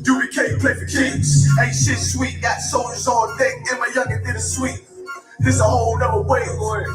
UBK play for keeps. Ain't shit sweet, got soldiers on deck, and my youngin' did a sweep. This a whole nother way.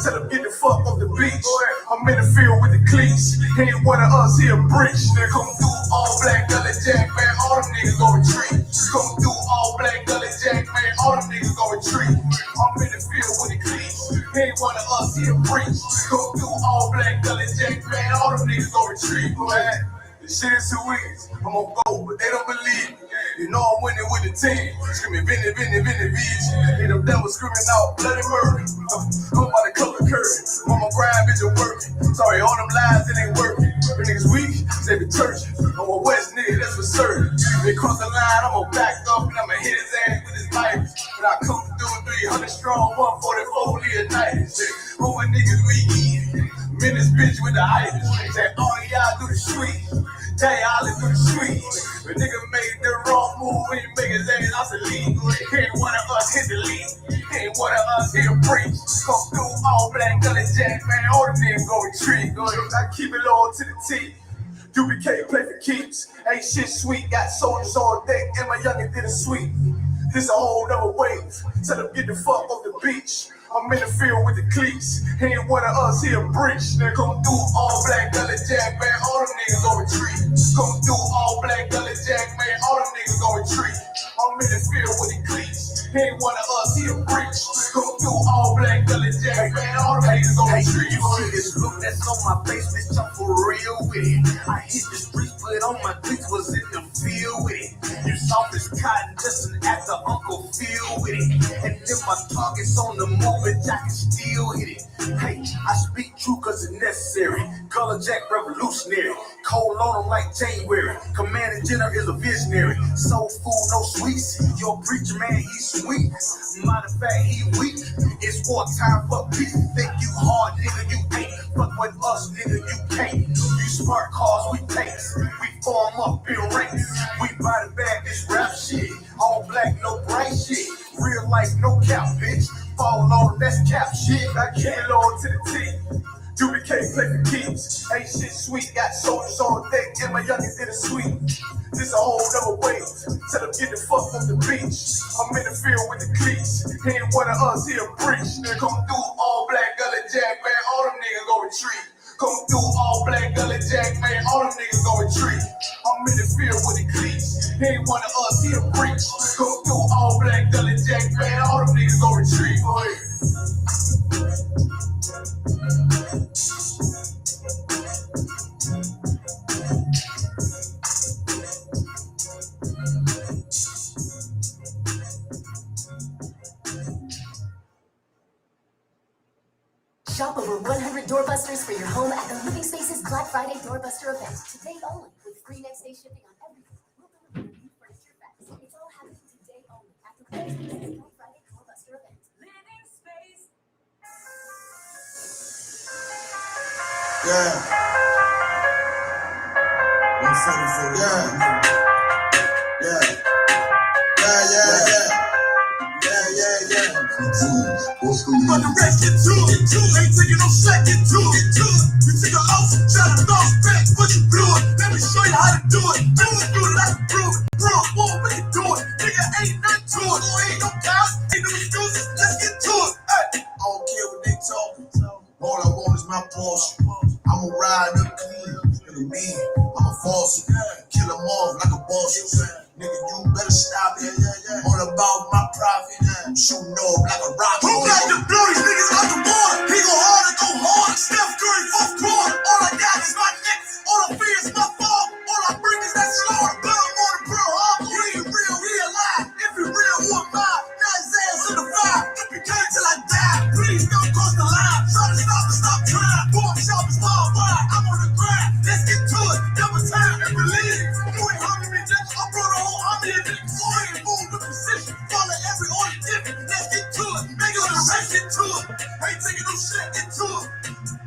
Tell them get the fuck off the beach. I'm in the field with the cleats. Ain't one of us here breach. They come through all black, gully jack, man. All them niggas gon' retreat. Come through all black, gully jack, man. All them niggas gon' retreat. I'm in the field with the cleats. Ain't one of us here breach. Come through all black, gully jack, man. All them niggas gon' retreat, man. This shit is too easy. I'm gon' go, but they don't believe me. You know I'm winning with the team. Screaming, Vinny, Vinny, Vinny, bitch. And them devils screaming out bloody murder. I'm about to color curtain. On my grind, bitch, I'm working. Sorry, all them lies, it ain't working. The niggas weak, they be churching. I'm a West nigga, that's for certain. They cross the line, I'm gon' back up and I'ma hit his ass with his virus. But I come through 300 strong, 144 Leonidas. All my niggas we eatin'. Menace bitch with the itis. Say all of y'all do the sweet. Tell y'all do the sweet. But nigga made the wrong move when you make his ass off the lead. Ain't one of us hit the lead. Ain't one of us hit a breach. Come through all black, gully jack, man. All the niggas gon' retreat. I keep it loyal to the T. UBK play for keeps. Ain't shit sweet. Got soldiers on deck, and my youngin' did a sweep. This a whole nother wave. Tell them get the fuck off the beach. I'm in the field with the cleats. Ain't one of us here breach. They come through all black, gully jack, man. All them niggas gon' retreat. Come through all black, gully jack, man. All them niggas gon' retreat. I'm in the field with the cleats. Ain't one of us here breach. Come through all black, gully jack, man. All them niggas gon' retreat. You see this look that's on my face, bitch, I'm for real with it. I hit the streets, but on my cleats was in the field with it. You soft as cotton, just an actor, Uncle Phil with it. And if my target's on the move, bitch, I can still hit it. Hey, I speak true cause it's necessary. Color Jack revolutionary. Cold on him like January. Commanding General is a visionary. Soul food, no sweets. Your preacher man, he's sweet. Matter of fact, he weak. It's war time for peace. Think you hard, nigga, you ain't. Fuck with us, nigga, you can't. You smart cars, we takes. We form up in ranks. We body bag this rap shit. All black, no bright shit. Real life, no cap, bitch. Fall on, that's cap shit. I keep it loyal to the T. UBK play for keeps. Ain't shit sweet. Got soldiers on deck, and my youngin' did a sweep. This a whole nother wave. Tell them get the fuck off the beach. I'm in the field with the cleats. Ain't one of us here breach. They come through all black, gully jack, man. All them niggas gon' retreat. Come through all black, gully jack, man. All them niggas gon' retreat. I'm in the field with the cleats. Ain't one of us here breach. Come through all black, gully jack, man. All them niggas gon' retreat. Go ahead. Shop over 100 doorbusters for your home at the Living Spaces Black Friday Doorbuster event. Today only, with free next day shipping on everything. We'll deliver new furniture bags. It's all happening today only at the Living Spaces Black Friday Doorbuster event. Living Space. Yeah. 174. Yeah. Yeah. But the rest get to it, ain't taking no slack, get to it. You take a loss, try to bounce back, but you blew it. Let me show you how to do it. Do it, I can prove it. Bro, won't make it do it. Nigga, ain't nothing to it. Ain't no cows, ain't no excuses. Let's get to it. Hey. I don't care what they talking. All I want is my Porsche. I'ma ride up clean, nigga mean. I'm a false, kill them off like a boss. Nigga, you better stop it. All about my profit. I'm shooting off like a rocket. Who got to blow these niggas out the water? He go hard and go hard. Steph Curry, fourth quarter. All I got is my neck. All I fear is my fall. All I bring is that slaughter. Blood on the Pearl Harbor. He ain't real, he alive. If he real, who am I? Now his ass in the fire. If he can't till I die, please don't cross the line. Try to stop trying. Boy, shop is far wide. I'm on the grind. Let's get to it. Double time and believe. You ain't hungry me, Jack. I brought a whole army of niggas. So I ain't moving the position. Follow every order different. Let's get to it. Make it on the race, get to it. Ain't taking no shit, get to it.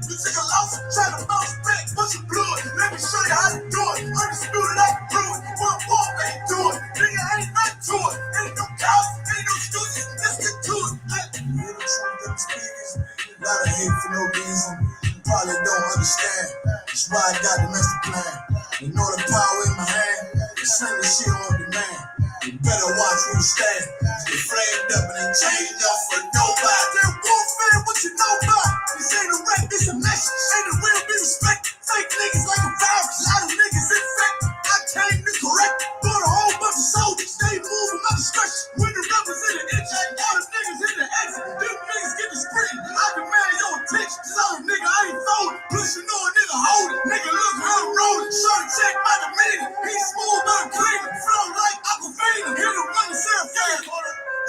You take a loss, try to bounce back, but you blew it. Let me show you how to do it. Undisputed, I can prove it. One ball, ain't do it. Nigga, ain't nothing to it. Ain't no cows, ain't no excuses. Let's get to it. You know, trying to get speakers. Lot of hate for no reason. You probably don't understand. That's why I got the master plan. You know the power in my hand. Send the shit on of the man. You better watch who you stand. Get flamed up and ain't change up for nobody. They're warfare, what you know about? This ain't a rap, this a message. Ain't a real be respect. Fake niggas like a virus. A lot of niggas infected. I came to correct. Brought a whole bunch of soldiers. They moving my discretion. When the rebels in the inch, all the niggas in the exit. Them niggas get the sprint. I demand your attention. So nigga, I ain't folding. Plus you know a nigga hold it. Nigga, look how I'm rolling. Short check by the minute. He smooth on clean. Flow like Aquafina. Hit him running Sarah Fan.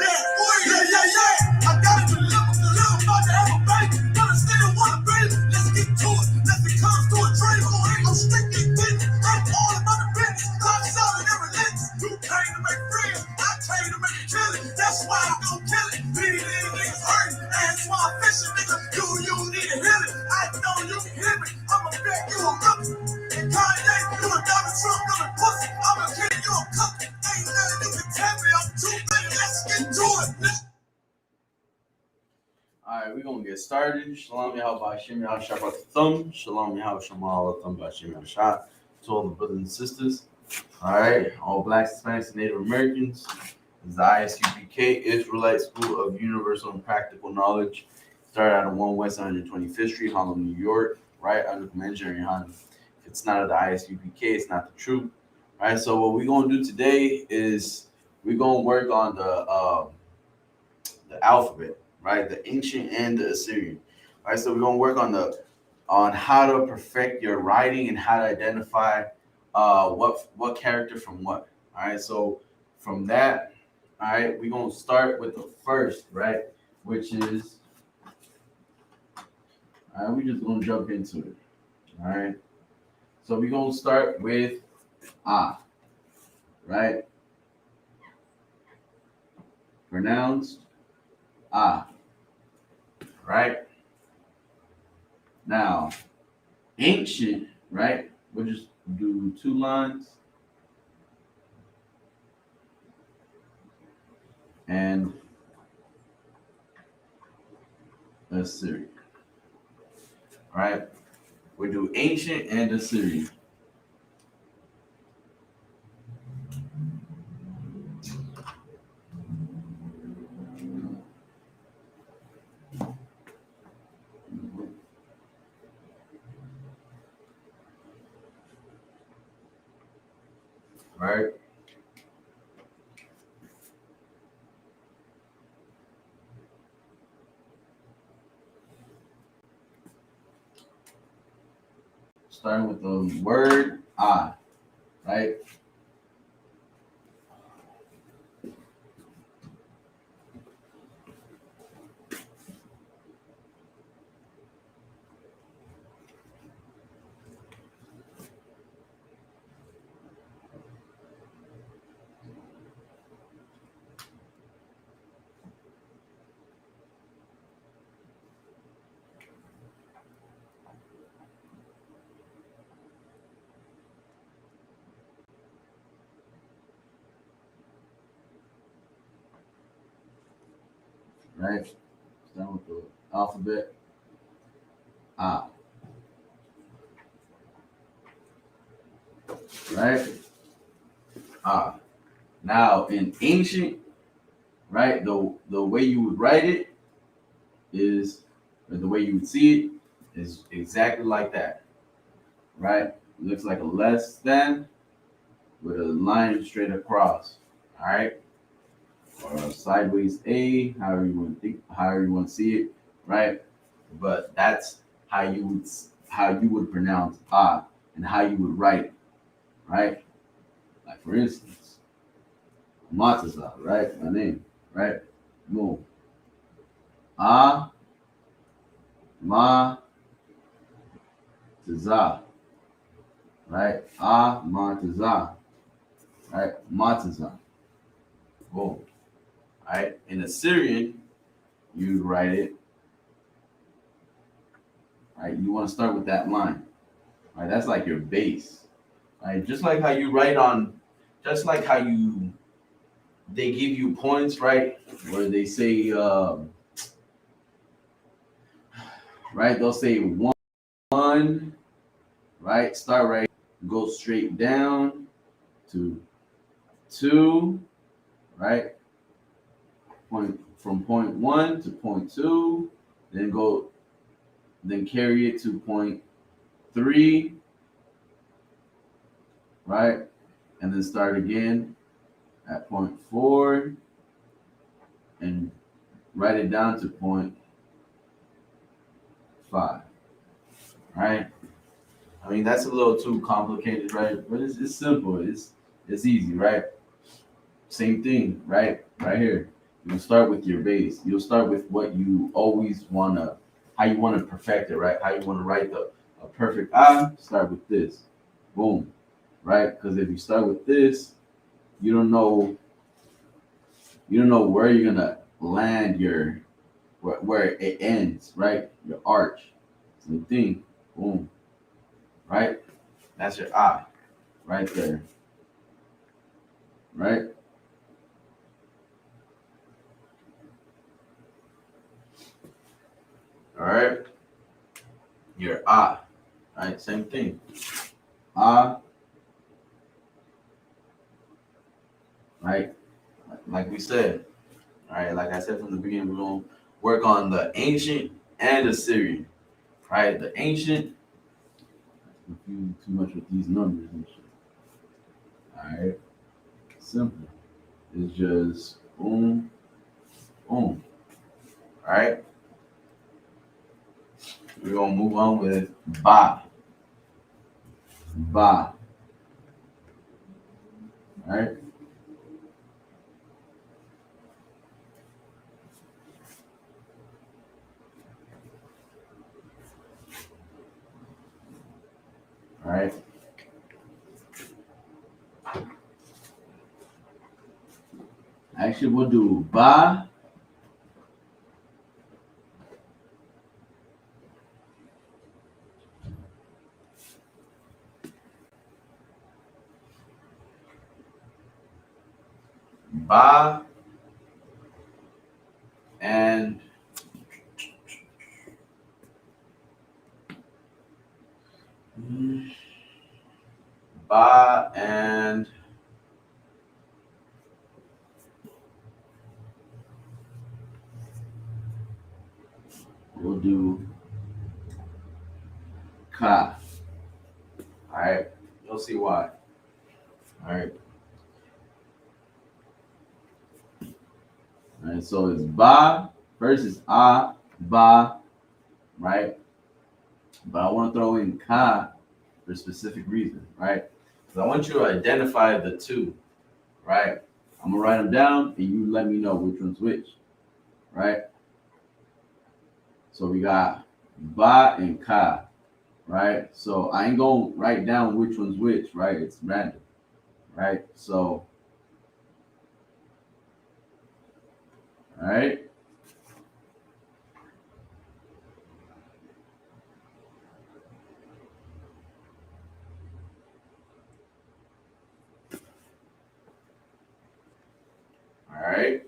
Yeah. I got it to live. About to have a baby. But I still want a baby. Let's get to it. Nothing comes to a dream. I'm strictly business. I'm all about the business. I'm solid and relentless. You came to make friends. I came to make a killing. That's why I'm gonna kill it. Many niggas hurting. That's why I'm fishing, nigga. You need a healing. I know you can hear me. I'ma bet you a rookie. And Kanye, you a Donald Trump, you a pussy. I'ma give you a cookie. Ain't nothing you can tell me. I'm too big. Let's get to it. Alright, we're gonna get started. Shalom Yahweh Hashem Yahweh Shabbat Thumb. Shalom Yahweh Shamal Thumb Hashem Yahweh Shah. To all the brothers and sisters. Alright, all blacks, Hispanics, and Native Americans. This is the ISUPK, Israelite School of Universal and Practical Knowledge. Started out at 1 West 125th Street, Harlem, New York. Right under Commander Honda. If it's not at the ISUPK, it's not the truth. Alright, so what we're gonna do today is we're gonna work on the alphabet. Right, the ancient and the Assyrian. All right, so we're gonna work on how to perfect your writing and how to identify what character from what. All right, so from that, all right, we're gonna start with the first, right, which is, all right, we're just gonna jump into it. All right, so we're gonna start with right, pronounced right? Now, ancient, right? We'll just do 2 lines. And Assyrian. All right? We'll do ancient and Assyrian. Right? Starting with the word right? Right? Starting with the alphabet right? Now in ancient, right, the way you would write it is, or the way you would see it is exactly like that, right? It looks like a less than with a line straight across, all right? Or a sideways A, however you want to see it, right? But that's how you would pronounce and how you would write it, right? Like for instance, Matazah, right? My name, right? Mo. Ma Tazah, right? Ma Tazah, right? Matazah. Boom. Right? In Assyrian, you write it. Right? You want to start with that line. Right? That's like your base. Right? Just like how you write on, just like how they give you points, right? Where they say, right? They'll say one, right? Start right, go straight down to 2, right? From point 1 to point 2, then carry it to point 3, right? And then start again at point 4 and write it down to point 5, right? I mean, that's a little too complicated, right? But it's simple. It's easy, right? Same thing, right? Right here. You'll start with your base. You'll start with what you always wanna, how you wanna perfect it, right? How you wanna write a perfect I. Start with this, boom, right? Because if you start with this, you don't know where you're gonna land where it ends, right? Your arch. Same thing, boom, right? That's your I, right there, right? All right, your I, right? Same thing. I, right? Like we said, all right. Like I said from the beginning, we're gonna work on the ancient and Assyrian, right? The ancient, confused too much with these numbers and shit. All right, simple. It's just boom, boom. All right. We're gonna move on with ba, ba. All right. All right. Actually, we'll do ba, ba, and ba, and we'll do ka. All right. You'll see why. All right. All right. So it's ba. First is a, ba, right? But I want to throw in ka for a specific reason, right? Because I want you to identify the two, right? I'm gonna write them down, and you let me know which one's which, right? So we got ba and ka, right? So I ain't gonna write down which one's which, right? It's random, right? So, all right. All right.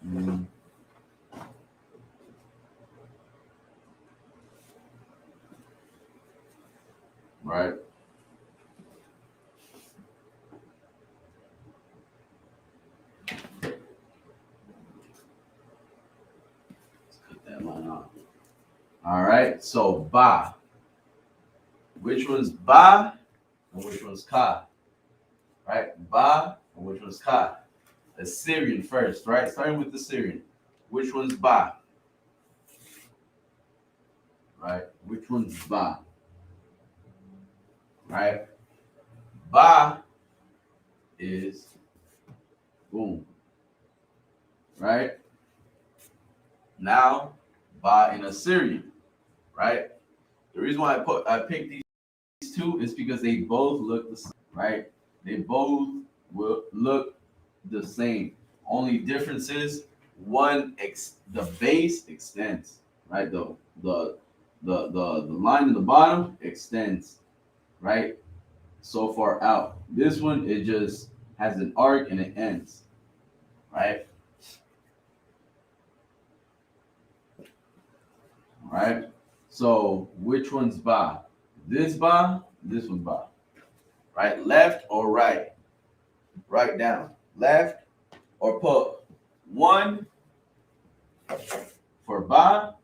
Mm, right. Let's cut that line off. All right. So ba. Which one's ba and which one's ka? Right? Ba and which one's ka? Assyrian first, right? Starting with the Syrian. Which one's ba? Right? Which one's ba? Right? Ba is boom. Right? Now, ba in Assyrian. Right? The reason why I picked these two is because they both look the same, right? They both will look the same. Only difference is the base extends, right? The line in the bottom extends, right? So far out. This one, it just has an arc and it ends, right? Right? So which one's ba? This ba, this one ba. Right? Left or right? Right down. Left or put one for ba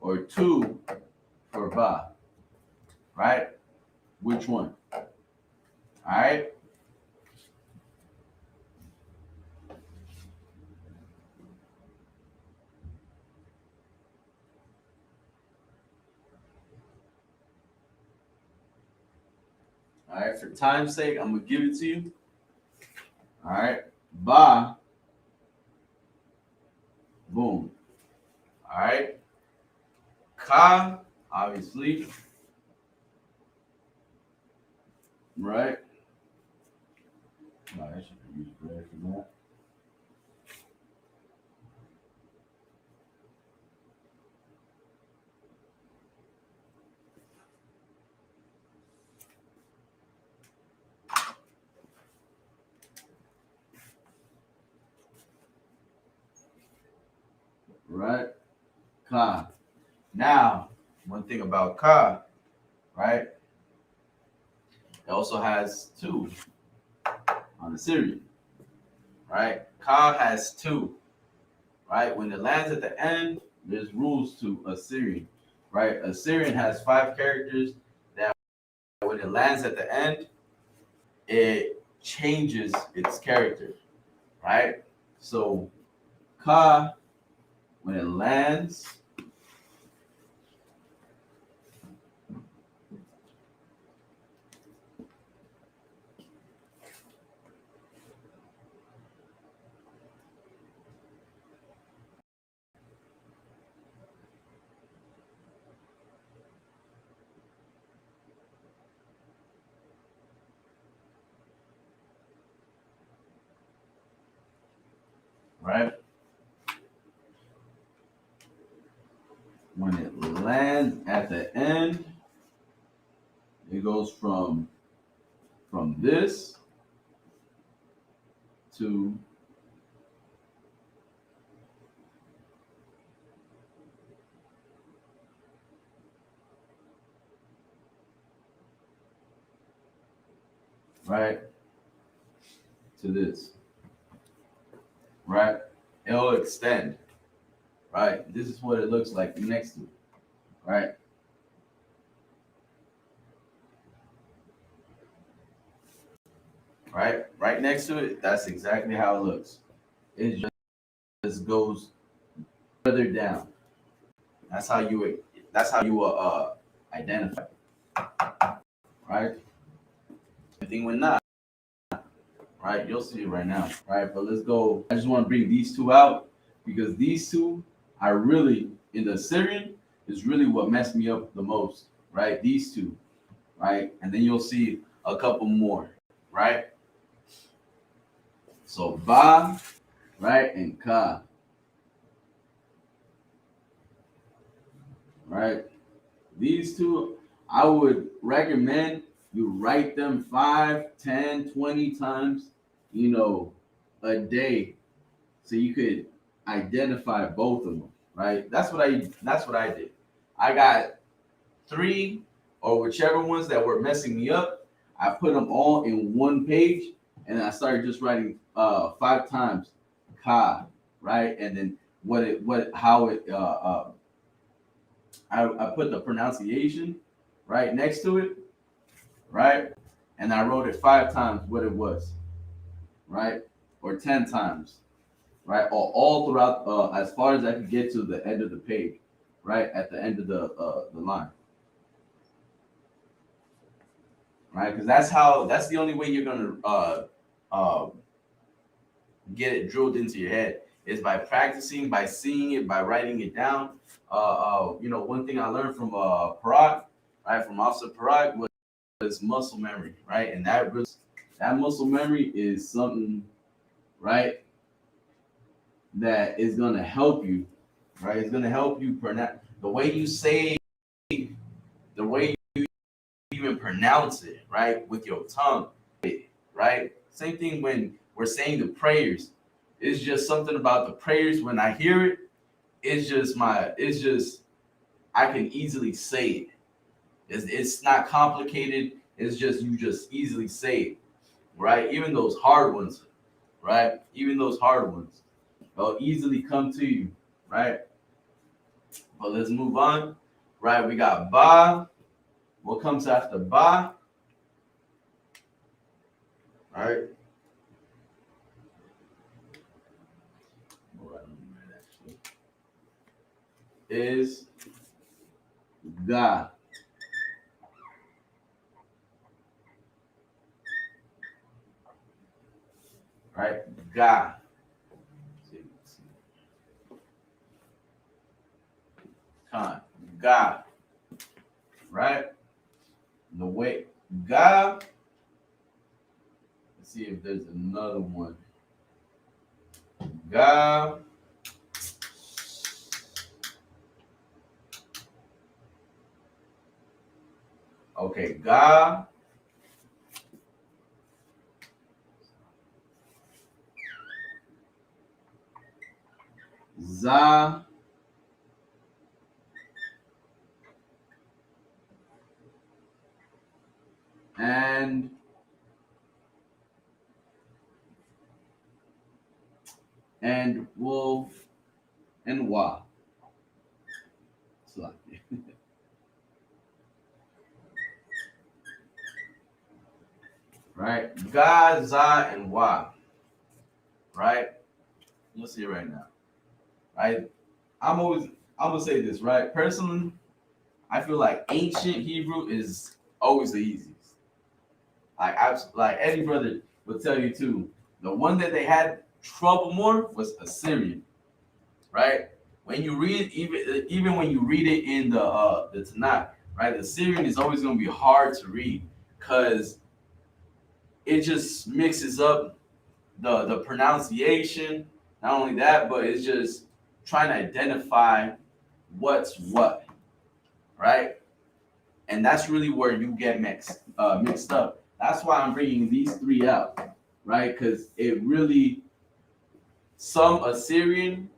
or two for ba. Right? Which one? All right? All right, for time's sake, I'm gonna give it to you. All right, ba, boom. All right, ka, obviously, right? No, I should use bread for that. Right, ka. Now, one thing about ka, right? It also has two on Assyrian, right? Ka has two, right? When it lands at the end, there's rules to Assyrian, right? Assyrian has 5 characters that when it lands at the end, it changes its character, right? So ka, when it lands, right? When it lands at the end, it goes from this to right to this, right? It'll extend, right? This is what it looks like next to it, right? Right next to it, that's exactly how it looks. It just goes further down. That's how you identify, right? The thing with not, right? You'll see it right now, right? But let's go. I just want to bring these two out because these two are really in the Syrian is really what messed me up the most, right? These two, right? And then you'll see a couple more, right? So ba, right, and ka, right? These two, I would recommend you write them 5, 10, 20 times, a day, so you could identify both of them, right? That's what I did. I got 3 or whichever ones that were messing me up. I put them all in one page, and I started just writing 5 times ka, right, and then I put the pronunciation right next to it, right? And I wrote it 5 times what it was, right? Or 10 times, right? Or all throughout, as far as I could get to the end of the page, right? At the end of the line, right? Because that's the only way you're gonna uh, get it drilled into your head is by practicing, by seeing it, by writing it down. One thing I learned from Parag, right, from Officer Parag was muscle memory, right, and that muscle memory is something, right? That is gonna help you, right? It's gonna help you pronounce the way you say, the way you even pronounce it, right, with your tongue, right? Same thing when we're saying the prayers. It's just something about the prayers. When I hear it, it's just I can easily say it. It's not complicated. It's just you just easily say it, right? Even those hard ones, right? Even those hard ones, they'll easily come to you, right? But let's move on, right? We got ba. What comes after ba, right? Is ga, right? Ga. Con. Ga, right? The way ga. Let's see if there's another one. Ga. Okay, ga. Za. And wolf and wa. Right? Ga, za, and wa. Right? You'll see it right now. Right? I'm gonna say this, right? Personally, I feel like ancient Hebrew is always the easiest. Like any brother would tell you too. The one that they had trouble more was Assyrian, right? When you read even when you read it in the Tanakh, right? Assyrian is always going to be hard to read because it just mixes up the pronunciation. Not only that, but it's just trying to identify what's what, right? And that's really where you get mixed up. That's why I'm bringing these three out, right? Because it really, some Assyrian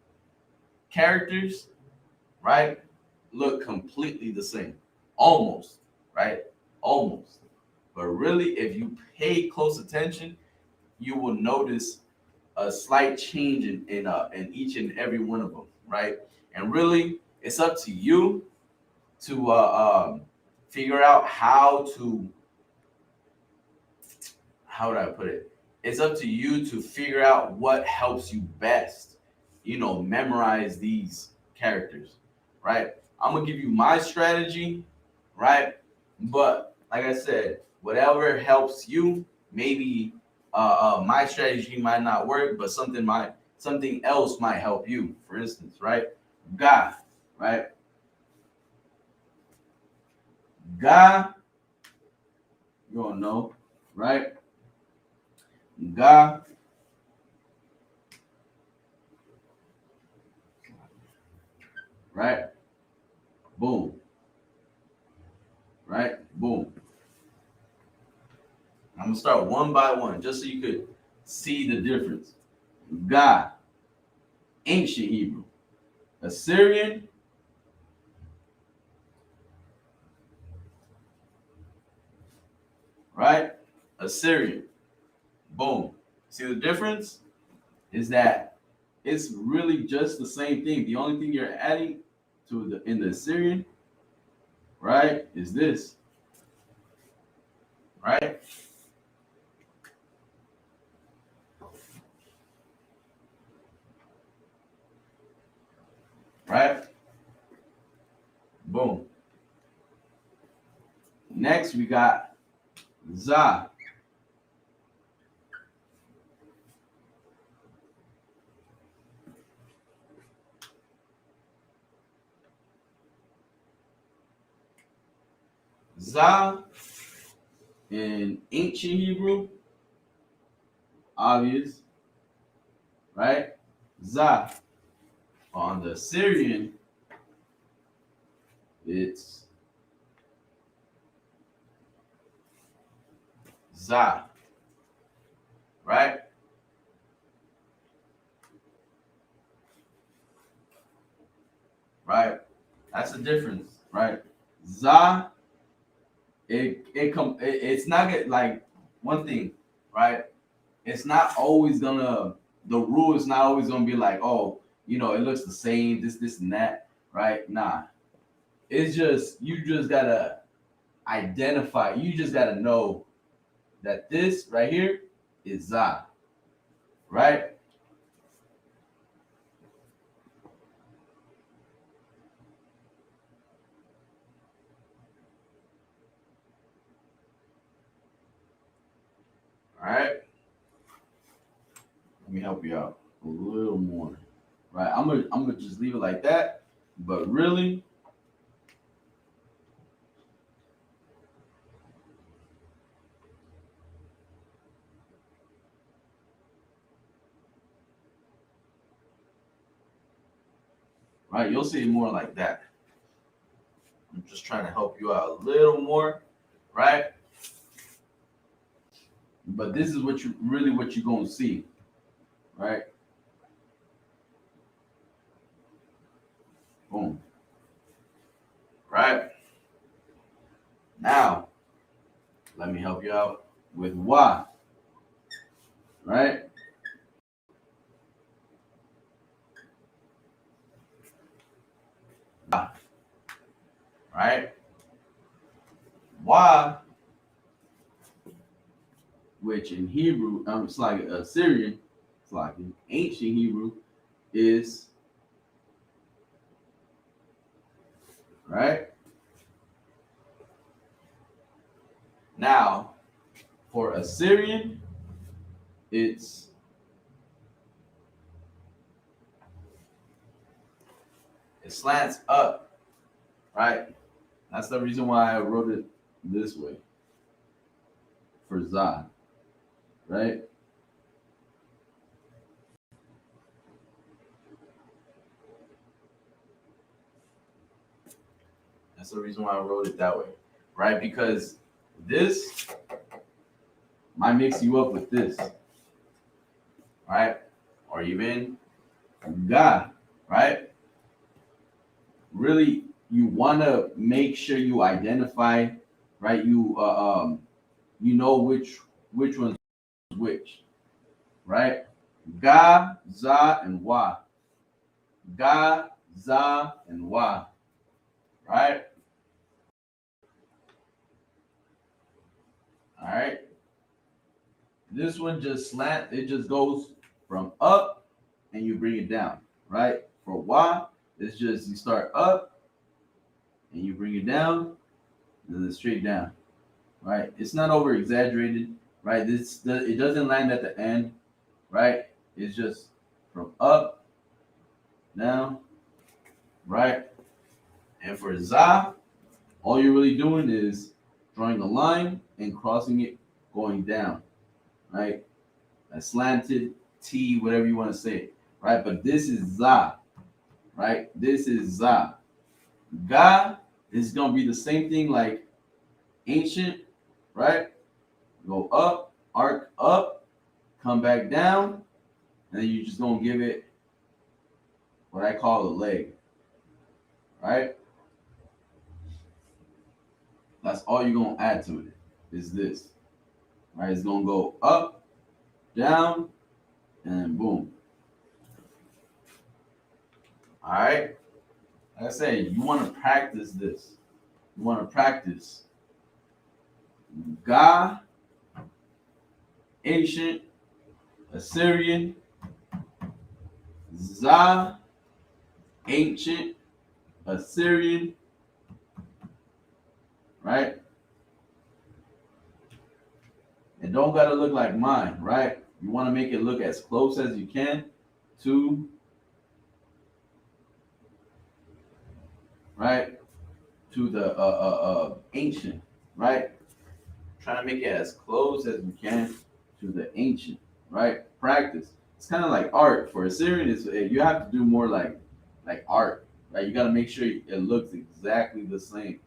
characters, right, look completely the same, almost, right, almost. But really, if you pay close attention, you will notice a slight change in each and every one of them, right? And really, it's up to you to figure out how would I put it? It's up to you to figure out what helps you best, memorize these characters, right? I'm gonna give you my strategy, right? But like I said, whatever helps you, maybe my strategy might not work, but something else might help you. For instance, right? God, right? God, you don't know, right? God, right? Boom, right? Boom. I'm gonna start one by one, just so you could see the difference. God, ancient Hebrew, Assyrian, right? Assyrian. Boom. See the difference is that it's really just the same thing. The only thing you're adding in the Assyrian, right, is this, right? Right? Boom. Next we got Za. Za in ancient Hebrew, obvious, right? Za. On the Assyrian, it's Za, right? Right? That's the difference, right? Za, it's not get like one thing, right? It's not always gonna the rule is not always gonna be like, oh, it looks the same, this and that, right? Nah. It's just you just gotta identify, you just gotta know that this right here is Za, right? All right. Let me help you out a little more. Right. I'm gonna just leave it like that. But really, right, you'll see it more like that. I'm just trying to help you out a little more, right? But this is what you're gonna see, right? Boom. Right? Now, let me help you out with why. Right? Right? Why, which in Hebrew, it's like Assyrian, it's like in ancient Hebrew, is right. Now, for Assyrian, it slants up, right? That's the reason why I wrote it this way for Za, right? That's the reason why I wrote it that way, right? Because this might mix you up with this, right? Or even Ga, right? Really, you want to make sure you identify, right? You know which one's which, right? Ga, Za, and Wa. Ga, Za, and Wa, right? All right. This one just slant. It just goes from up and you bring it down, right? For Wa, it's just you start up and you bring it down and then straight down, right? It's not over exaggerated, right? It doesn't land at the end, right? It's just from up, down, right? And for Za, all you're really doing is drawing a line and crossing it going down, right? A slanted T, whatever you want to say, right? But this is Za, right? This is Za. Ga is going to be the same thing like ancient, right? Go up, arc up, come back down, and then you're just going to give it what I call a leg, right? That's all you're going to add to it is this, right? It's going to go up, down, and then boom. All right? Like I said, you want to practice this. You want to practice Ga, ancient, Assyrian, Za, ancient, Assyrian, right? It don't gotta look like mine, right? You want to make it look as close as you can to, right, to the ancient, right? Try to make it as close as you can to the ancient, right? Practice. it's kind of like art. For Assyrian, it's you have to do more like art, right? You got to make sure it looks exactly the same.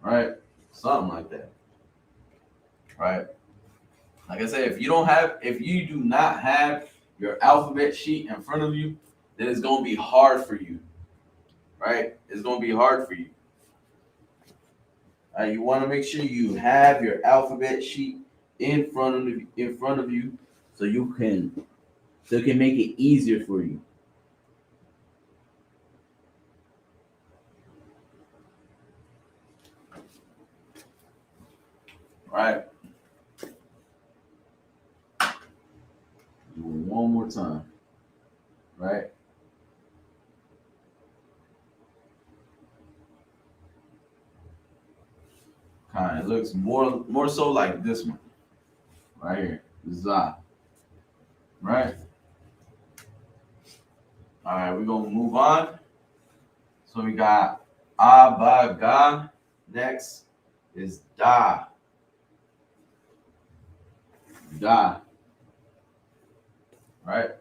Right? Something like that. Right? Like I said, if you do not have your alphabet sheet in front of you, then it's gonna be hard for you. Right? It's gonna be hard for you. You want to make sure you have your alphabet sheet in front of you, so it can make it easier for you. Right? Do it one more time. Right? Kind of looks more so like this one right here, za. Right? All right, we're gonna move on. So we got abaga. Next is da. Da. Right?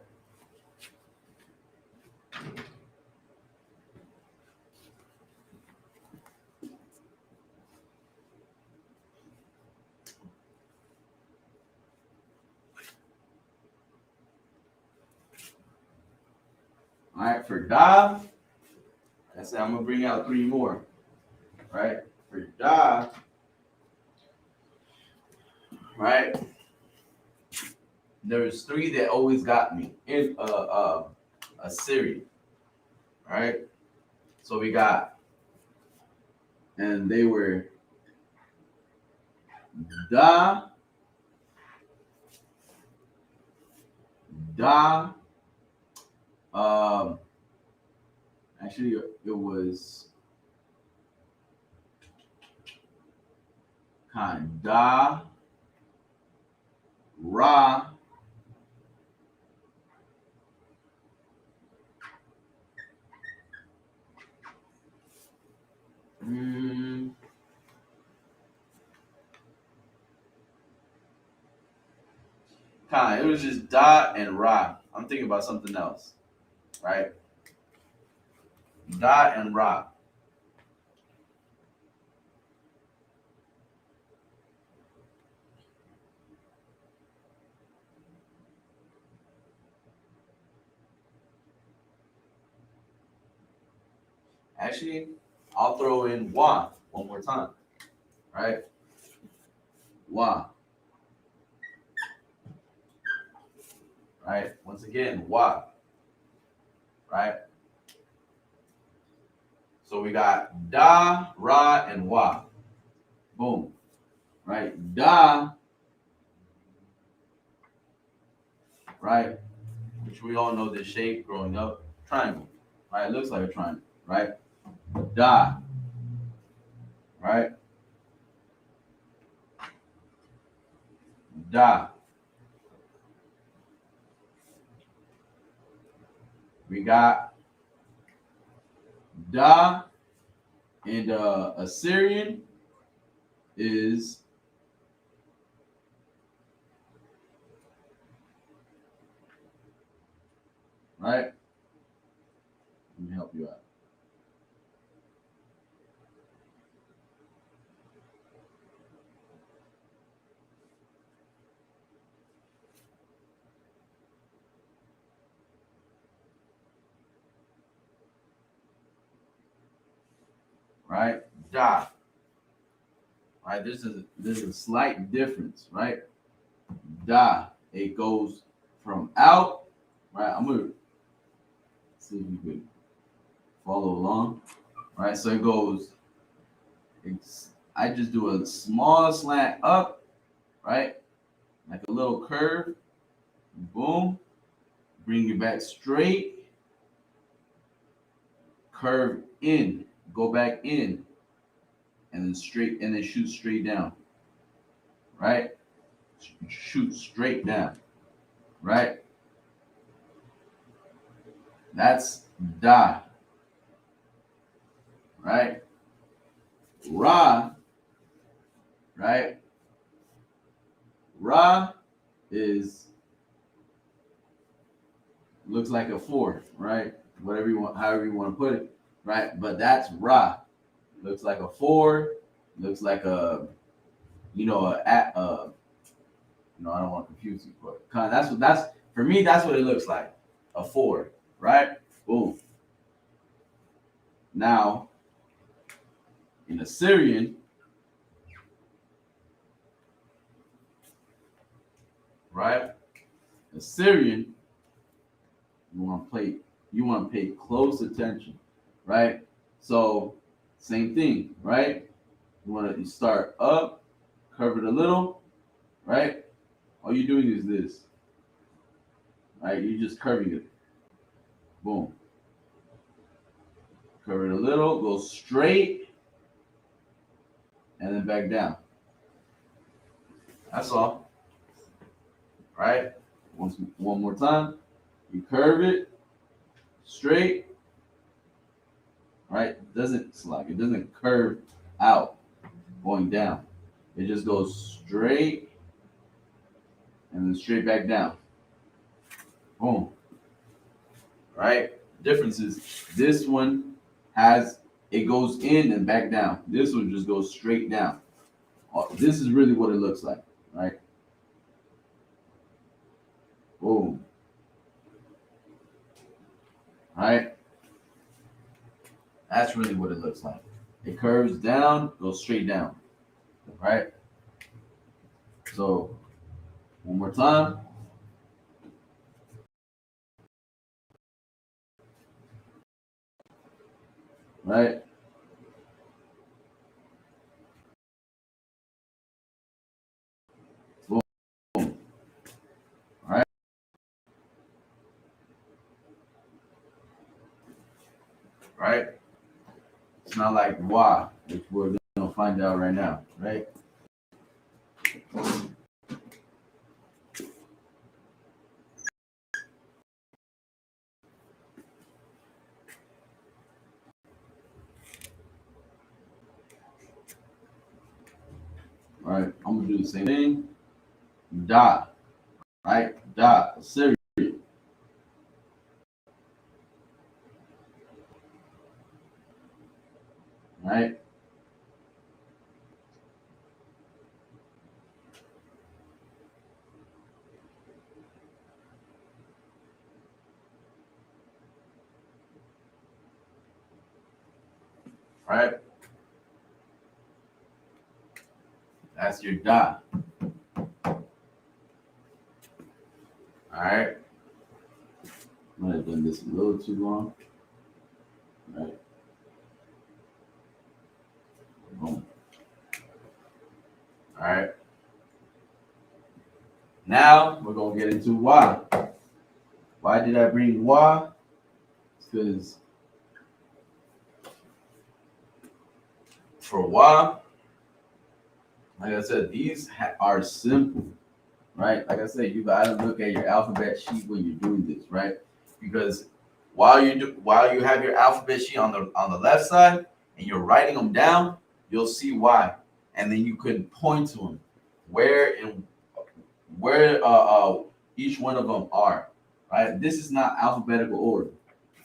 All right, for da, I said I'm gonna bring out three more. Right? For da, right? There's three that always got me in Assyrian. Right? So we got, and they were da, da. Actually, it was kind of da, ra, kind of. It was just da and ra. I'm thinking about something else, right? Da and ra. Actually, I'll throw in wa one more time, right? Wa, right? Once again, wa, right? So we got da, ra, and wa. Boom, right? Da, right? Which we all know the shape growing up, triangle, right? It looks like a triangle, right? Da, right? Da. We got da, and Assyrian is right. Let me help you out. Right? Da. Right? There's a slight difference, right? Da. It goes from out, right? I'm gonna see if you could follow along. Right? So it goes, I just do a small slant up, right? Like a little curve. Boom. Bring it back straight. Curve in. Go back in. And then shoot straight down. Right? Shoot straight down. Right? That's da. Right? Ra, right? Ra is looks like a 4, right? Whatever you want, however you want to put it, right? But that's Ra. Looks like a 4. Looks like a, you know, I don't want to confuse you, but kind of, that's for me. That's what it looks like, a 4, right? Boom. Now, in Assyrian, right? Assyrian, you want to pay close attention, right? So, same thing, right? You start up, curve it a little, right? All you're doing is this, right? You're just curving it. Boom. Curve it a little, go straight, and then back down. That's all. Right? One more time. You curve it straight. Right? It doesn't curve out going down. It just goes straight and then straight back down. Boom. Right? Difference is this one it goes in and back down. This one just goes straight down. This is really what it looks like, right? Boom. Right? That's really what it looks like. It curves down, goes straight down, right? So, one more time. Right? Boom. All right? Right? It's not like why, which we're going to find out right now, right? All right, I'm going to do the same thing. Da, right? Da, Assyrian. Right? Right? That's your da. All right? I might have done this a little too long. Right? Boom. All right? Now we're going to get into why. Why did I bring why? Because for why, like I said, these are simple, right? Like I said, you gotta look at your alphabet sheet when you're doing this, right? Because while you have your alphabet sheet on the left side and you're writing them down, you'll see why, and then you can point to them where each one of them are, right? This is not alphabetical order,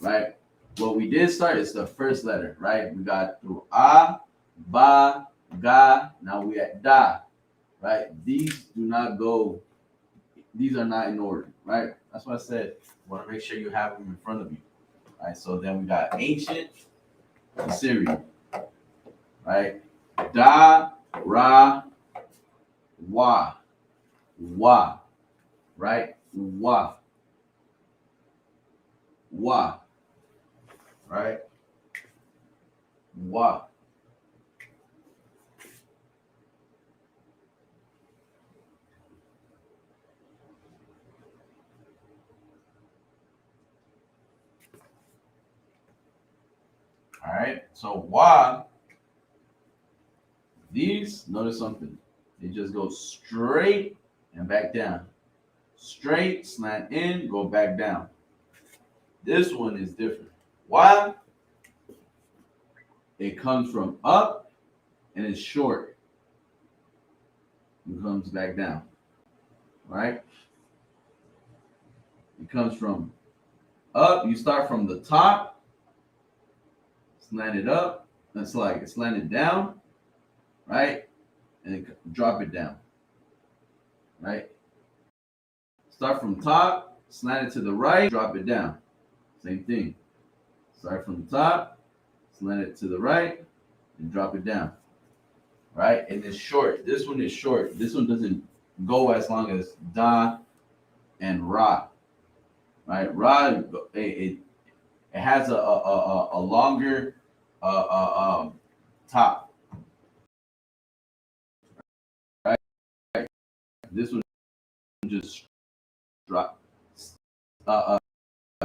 right? What we did start is the first letter, right? We got through a, ba, ga. Now we at da, right? These are not in order, right? That's why I said you want to make sure you have them in front of you, right? So then we got ancient Assyrian, right? Da, ra, wa, right? Wa, right? Wa. All right, so why these, notice something. They just go straight and back down. Straight, slant in, go back down. This one is different. Why? It comes from up and it's short. It comes back down, right? It comes from up. You start from the top, slant it up. That's like slant it down, right? And then drop it down, right? Start from top, slant it to the right, drop it down. Same thing. Start from the top, slant it to the right, and drop it down. Right? And it's short. This one is short. This one doesn't go as long as da and ra. Right? Ra, it has a longer top. Right? This one just drop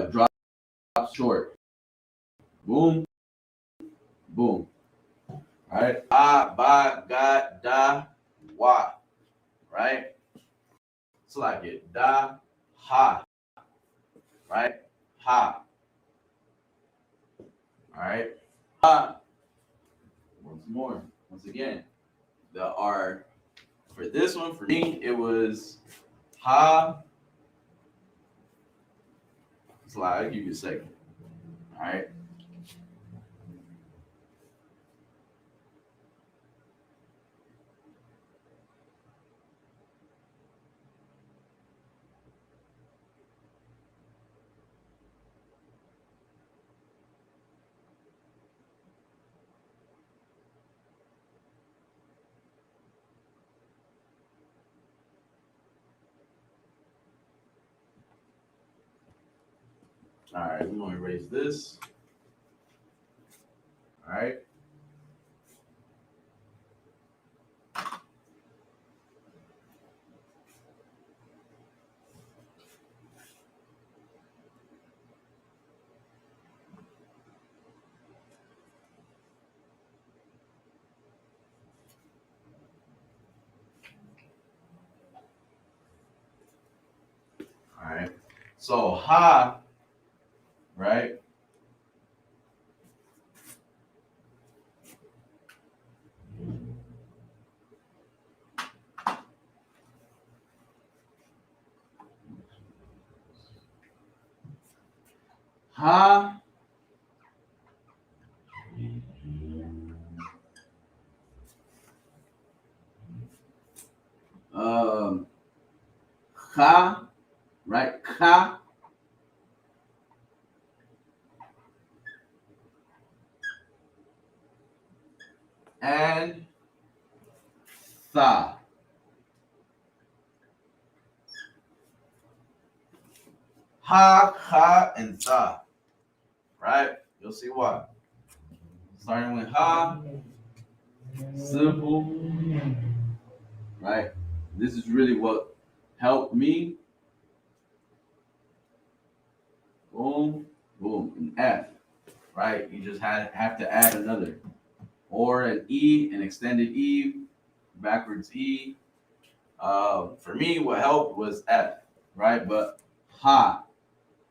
drop short. Boom, boom. All right. Ba, ba, ga, da, wa. Right? It's like it. Da, ha. Right? Ha. All right. Ha. Once more. Once again. The R. For this one, for me, it was ha. It's like, I'll give you a second. All right. All right, we're going to erase this. All right. All right. So ha, right? Ha. Um, Ka, right? Ka. And tha. Ha, ka, and tha. Right? You'll see why. Starting with ha, simple. Right? This is really what helped me. Boom, boom, and F. Right? You just have to add another. Or an E, an extended E, backwards E. For me, what helped was F, right? But ha,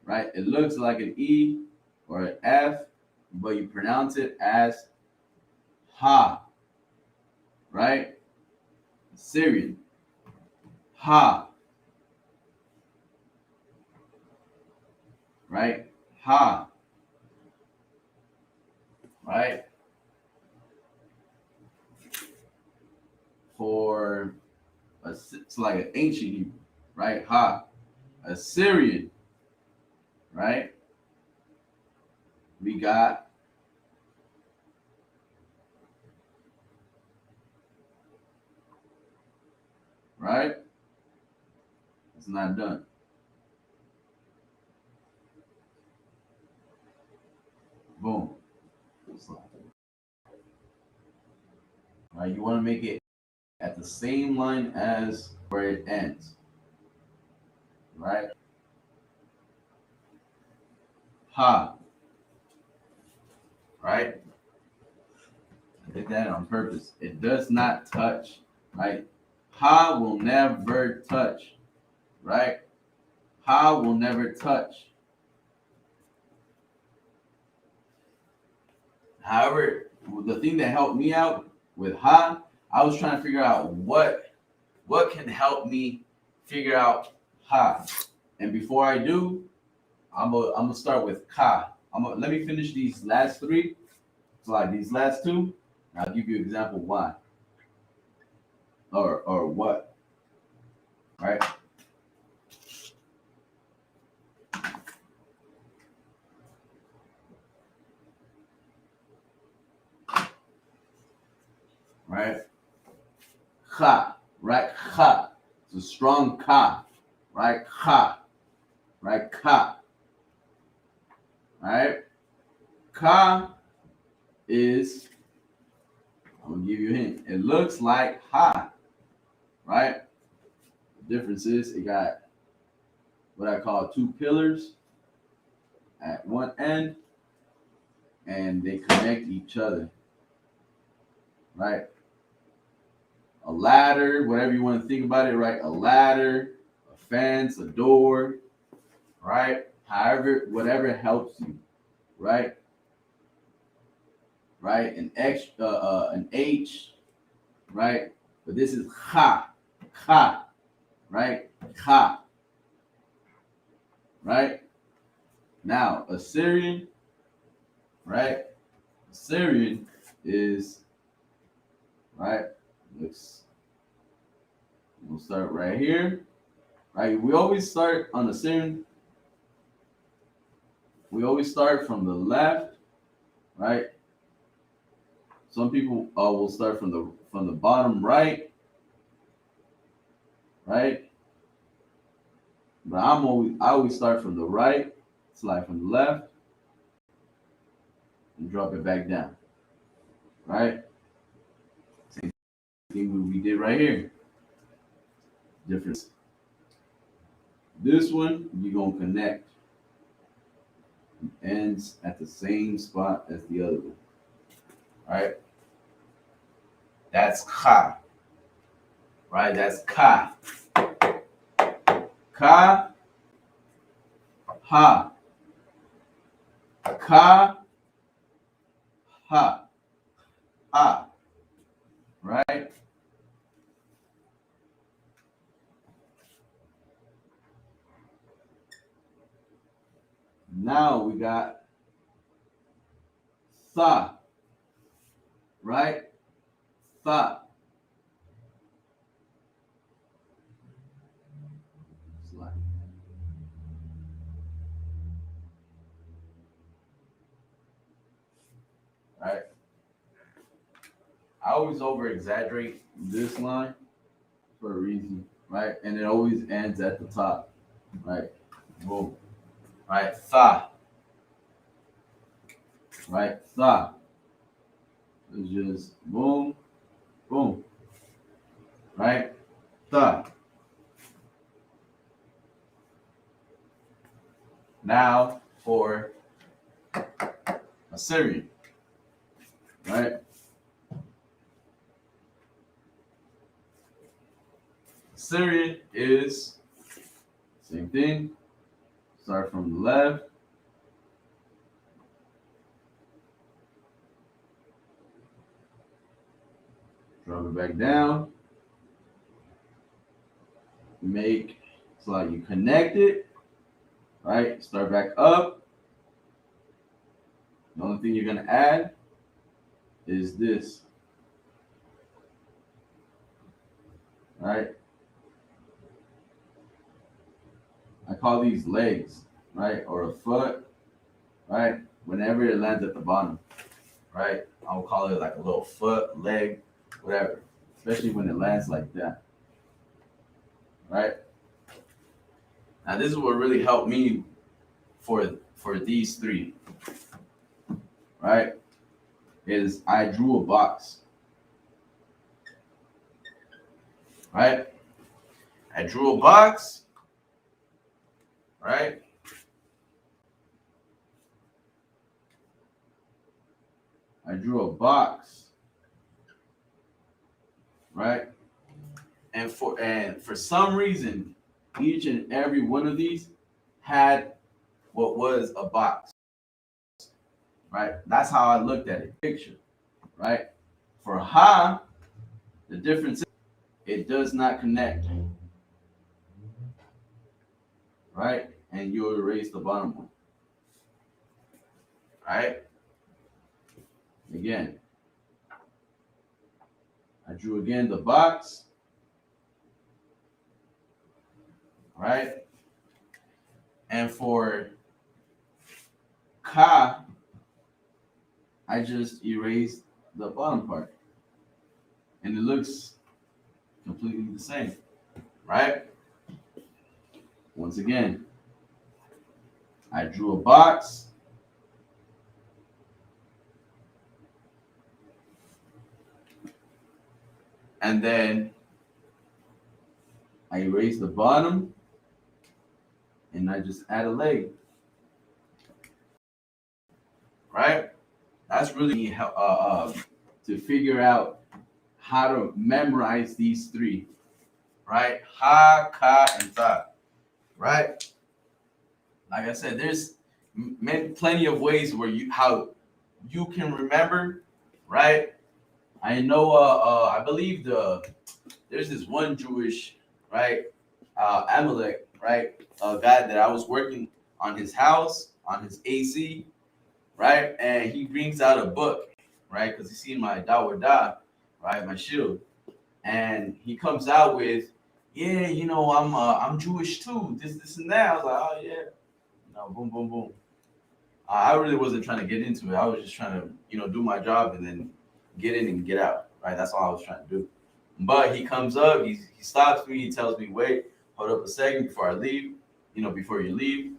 right? It looks like an E or an F, but you pronounce it as ha, right? Assyrian, ha, right? Ha, right? For it's like an ancient Hebrew, right? Ha, Assyrian, right? We got right. It's not done. Boom. Right. You want to make it at the same line as where it ends. Right? Ha. Right? I did that on purpose. It does not touch. Right? Ha will never touch. Right? Ha will never touch. However, the thing that helped me out with ha, I was trying to figure out what can help me figure out ha. And before I do, I'm gonna start with ka. Let me finish these last three. So like these last two, and I'll give you an example why or what. Right? Right? Ka. Right? Ka. It's a strong ka. Right? Ka. Right? Ka. Right? Ka is, I'm gonna give you a hint. It looks like ha. Right? The difference is it got what I call two pillars at one end, and they connect each other. Right? A ladder, whatever you want to think about it, right? A ladder, a fence, a door, right? However, whatever helps you, right? Right? An H, right? But this is ha, right? Ha, right? Now, Assyrian, right? Assyrian is, right? We'll start right here, right? We always start on Assyrian. We always start from the left, right? Some people will start from the bottom right, right? But I always start from the right, slide from the left, and drop it back down, right? Same thing we did right here. Difference. This one you're gonna connect ends at the same spot as the other one, right? That's ka, right? That's ka. Ka, ha. Ka, ha, ha, right? Now we got tha, right? Tha. Slide. Right? I always over exaggerate this line for a reason, right? And it always ends at the top, right? Boom. Right? Tha. Right? Tha. It's just boom, boom. Right? Tha. Now for Assyrian, right? Assyrian is same thing. Start from the left. Drop it back down. Make so like you connect it, right? Start back up. The only thing you're gonna add is this, right? I call these legs, right? Or a foot, right? Whenever it lands at the bottom, right? I'll call it like a little foot, leg, whatever. Especially when it lands like that, right? Now this is what really helped me for these three, right? Is I drew a box, right? I drew a box, right? I drew a box, right? And for some reason, each and every one of these had what was a box, right? That's how I looked at it, picture, right? For ha, the difference is it does not connect, right? And you'll erase the bottom one, right? Again, I drew again the box, right? And for ka, I just erased the bottom part. And it looks completely the same, right? Once again, I drew a box. And then I erase the bottom and I just add a leg, right? That's really to figure out how to memorize these three, right? Ha, ka, and ta, right? Like I said, there's plenty of ways where how you can remember, right? I know. I believe there's this one Jewish, right, Amalek, right, guy that I was working on his house, on his AC, right, and he brings out a book, right, because he's seen my da, right, my shield, and he comes out with, yeah, I'm Jewish too, this and that. I was like, oh yeah, boom, boom, boom. I really wasn't trying to get into it. I was just trying to, do my job and then get in and get out, right? That's all I was trying to do. But he comes up, he stops me, he tells me, wait, hold up a second before I leave, before you leave.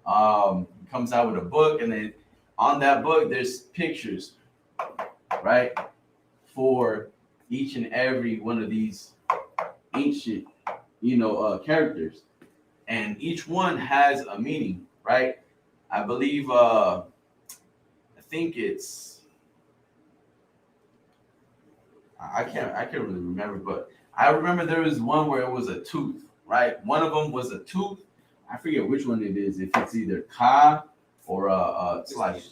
He comes out with a book, and then on that book, there's pictures, right? For each and every one of these ancient, characters. And each one has a meaning, right? I believe, I think it's, I can't really remember, but I remember there was one where it was a tooth, right? One of them was a tooth. I forget which one it is. If it's either ka or slash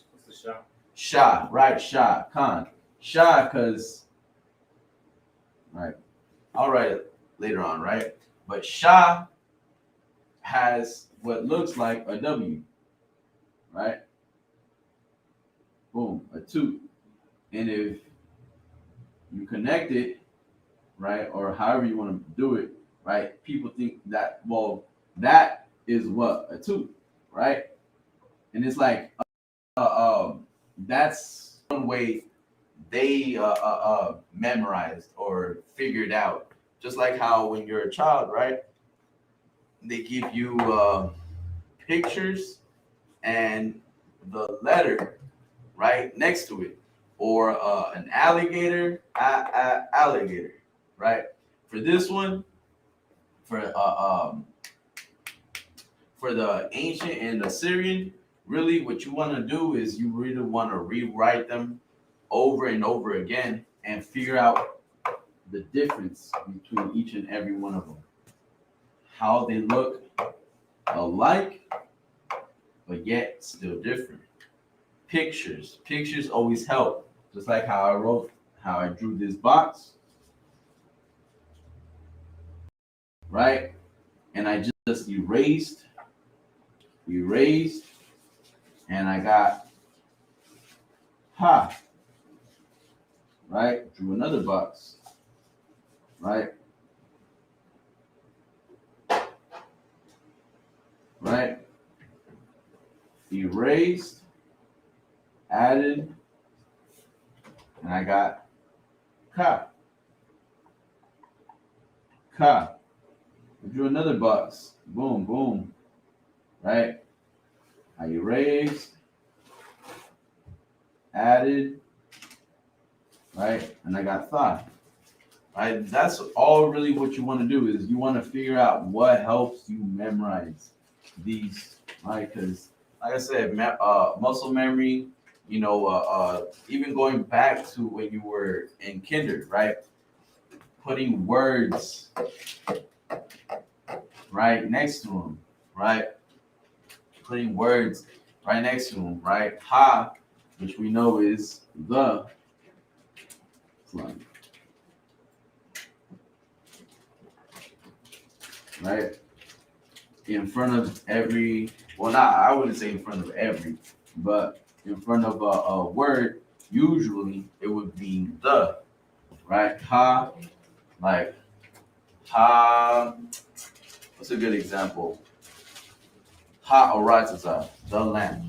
sha, right? Sha, Khan, sha, because right. I'll write it later on, right? But sha has what looks like a W, right? Boom, a tooth. And if you connect it, right, or however you want to do it, right, people think that, well, that is what? A tooth, right? And it's like, that's one way they memorized or figured out. Just like how when you're a child, right, they give you pictures and the letter right next to it, or an alligator, alligator, right? For this one, for the ancient and Assyrian, really what you want to do is you really want to rewrite them over and over again and figure out the difference between each and every one of them, how they look alike but yet still different. Pictures always help, just like how I drew this box, right? And I just erased, and I got ha, right? Drew another box, right? Right? Erased, added, and I got ka. I drew another box. Boom, boom. Right? I erased, added, right? And I got tha. Right? That's all really what you want to do is you want to figure out what helps you memorize these, right? Because like I said, muscle memory, even going back to when you were in kinder, right? Putting words right next to them, right? Putting words right next to them, right? Ha, which we know is the. one. Right? In front of every, well, not, I wouldn't say in front of every, but in front of a word, usually it would be the, right? Ha, like, ha, what's a good example? Ha arataza, the lamp,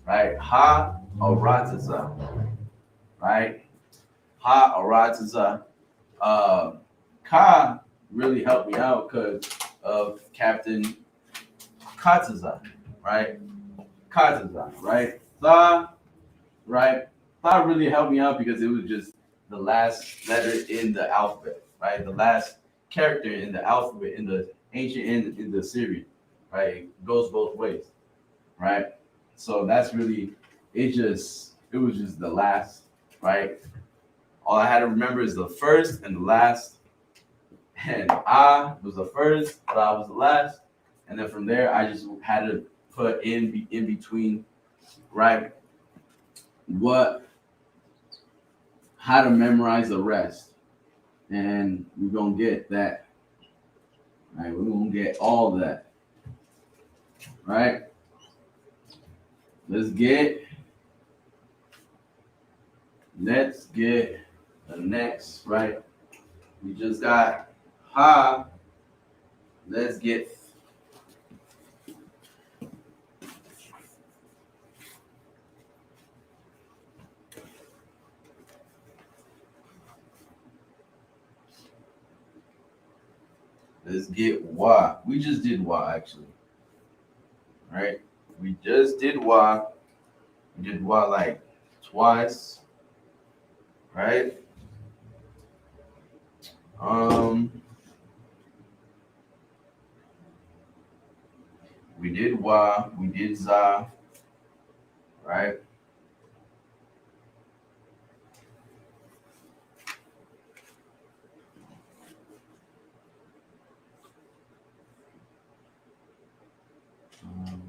right? Ha arataza, right? Ha arataza. Ka really helped me out because of Captain Kataza, right? Kataza, right? Tha, right? Tha really helped me out because it was just the last letter in the alphabet, right? The last character in the alphabet in the ancient and in the Assyrian, right? It goes both ways, right? So that's really it was just the last, right? All I had to remember is the first and the last, and I was the first, but I was the last, and then from there I just had to put in between, right? What, how to memorize the rest, and we're gonna get that, right? We're gonna get all that, right? Let's get the next, right? We just got ha. Let's get wa. We just did wa actually, right? We just did wa. We did wa like twice, right? Um, we did wa. We did za, right? Um,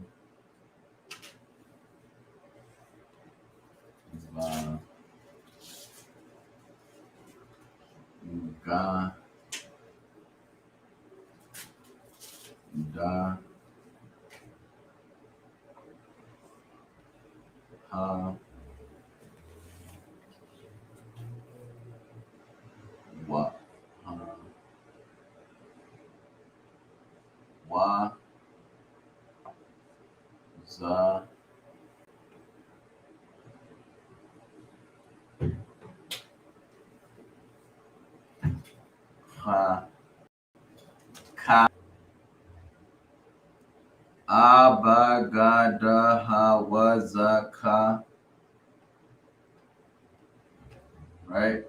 za, ga, da, ha, wa, ha, wa, za, ha, ka, abagada, ha, wa, za, ka, right?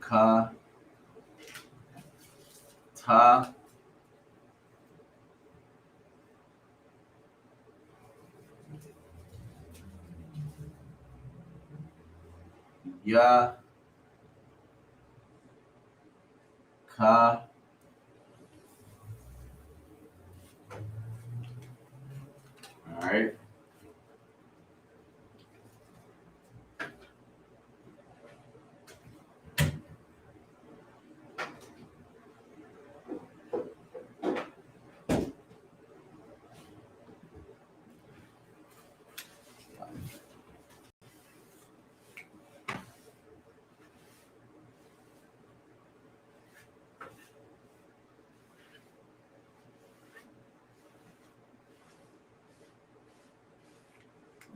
Ka, ta, ya, ka, all right?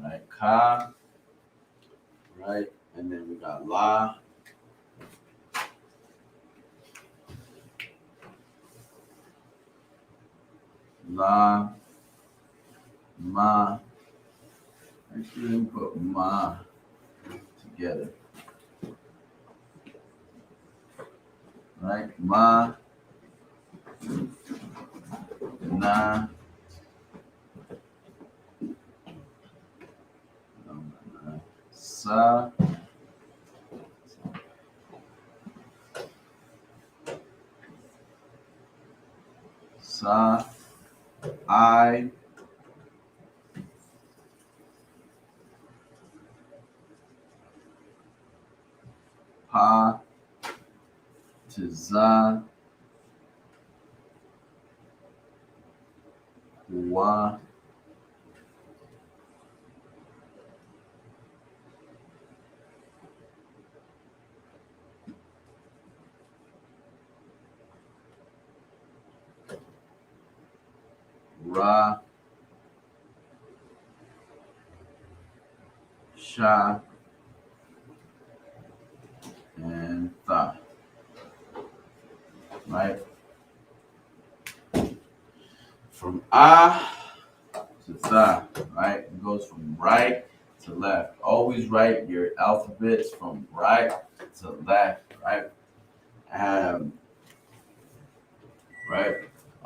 Right, ka, right? And then we got la, la, ma. Actually, let me put ma together, right? Ma, na, sa, sa, I, to za, wa, ra, sha, and tha. Right? From to tha, right? It goes from right to left. Always write your alphabets from right to left, right? Um, right?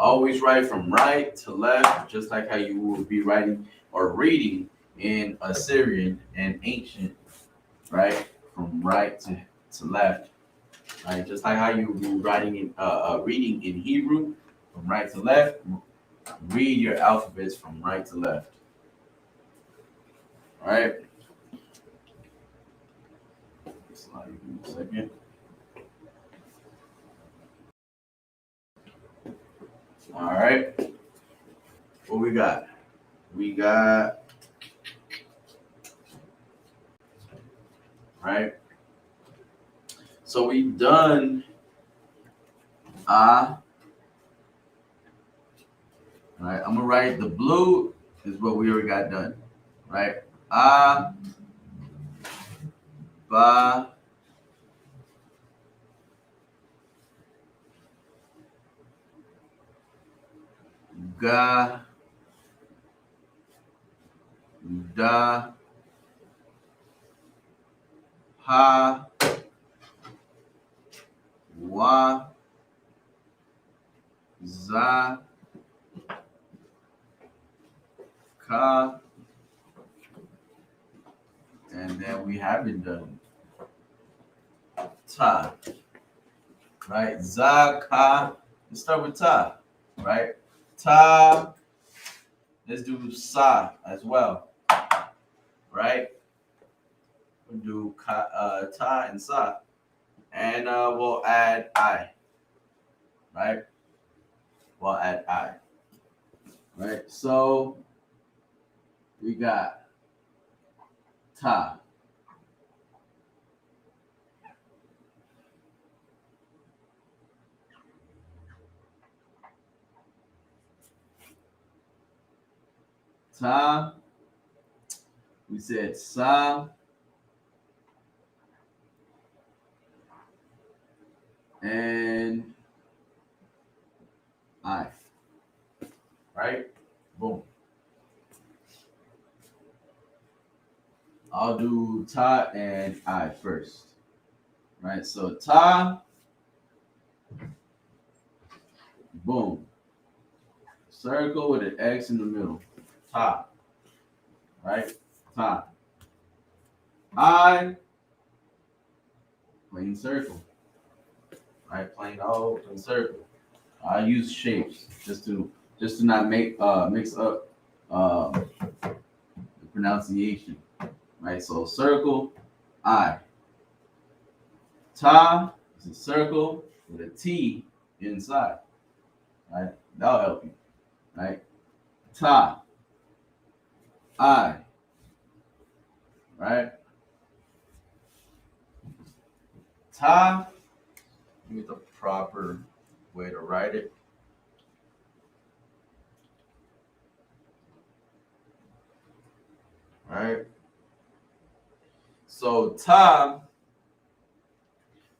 Always write from right to left, just like how you would be writing or reading in Assyrian and ancient, right? From right to left, right? Just like how you would be writing in reading in Hebrew from right to left. Read your alphabets from right to left. All right. Slide in a second. All right. What we got? We got right. So we've done ah. All right. I'm gonna write the blue is what we already got done. Right. Ah, ba, ga, da, ha, wa, za, ka, and then we haven't done ta. Right? Za, ka. Let's start with ta. Right? Ta. Let's do sa as well. Right? We'll do ka, ta and sa. And we'll add I. Right? We'll add I. Right? So we got ta. Ta. We said sa. And I. Right? Boom. I'll do ta and I first. Right? So ta. Boom. Circle with an X in the middle. Ta. Right? Ta. I. Plain circle. Right? Plain open circle. I use shapes just to not make mix up the pronunciation. Right? So circle, I. Ta is a circle with a T inside. Right? That'll help you. Right? Ta. I. Right? Ta. Give me the proper way to write it. Right? So ta,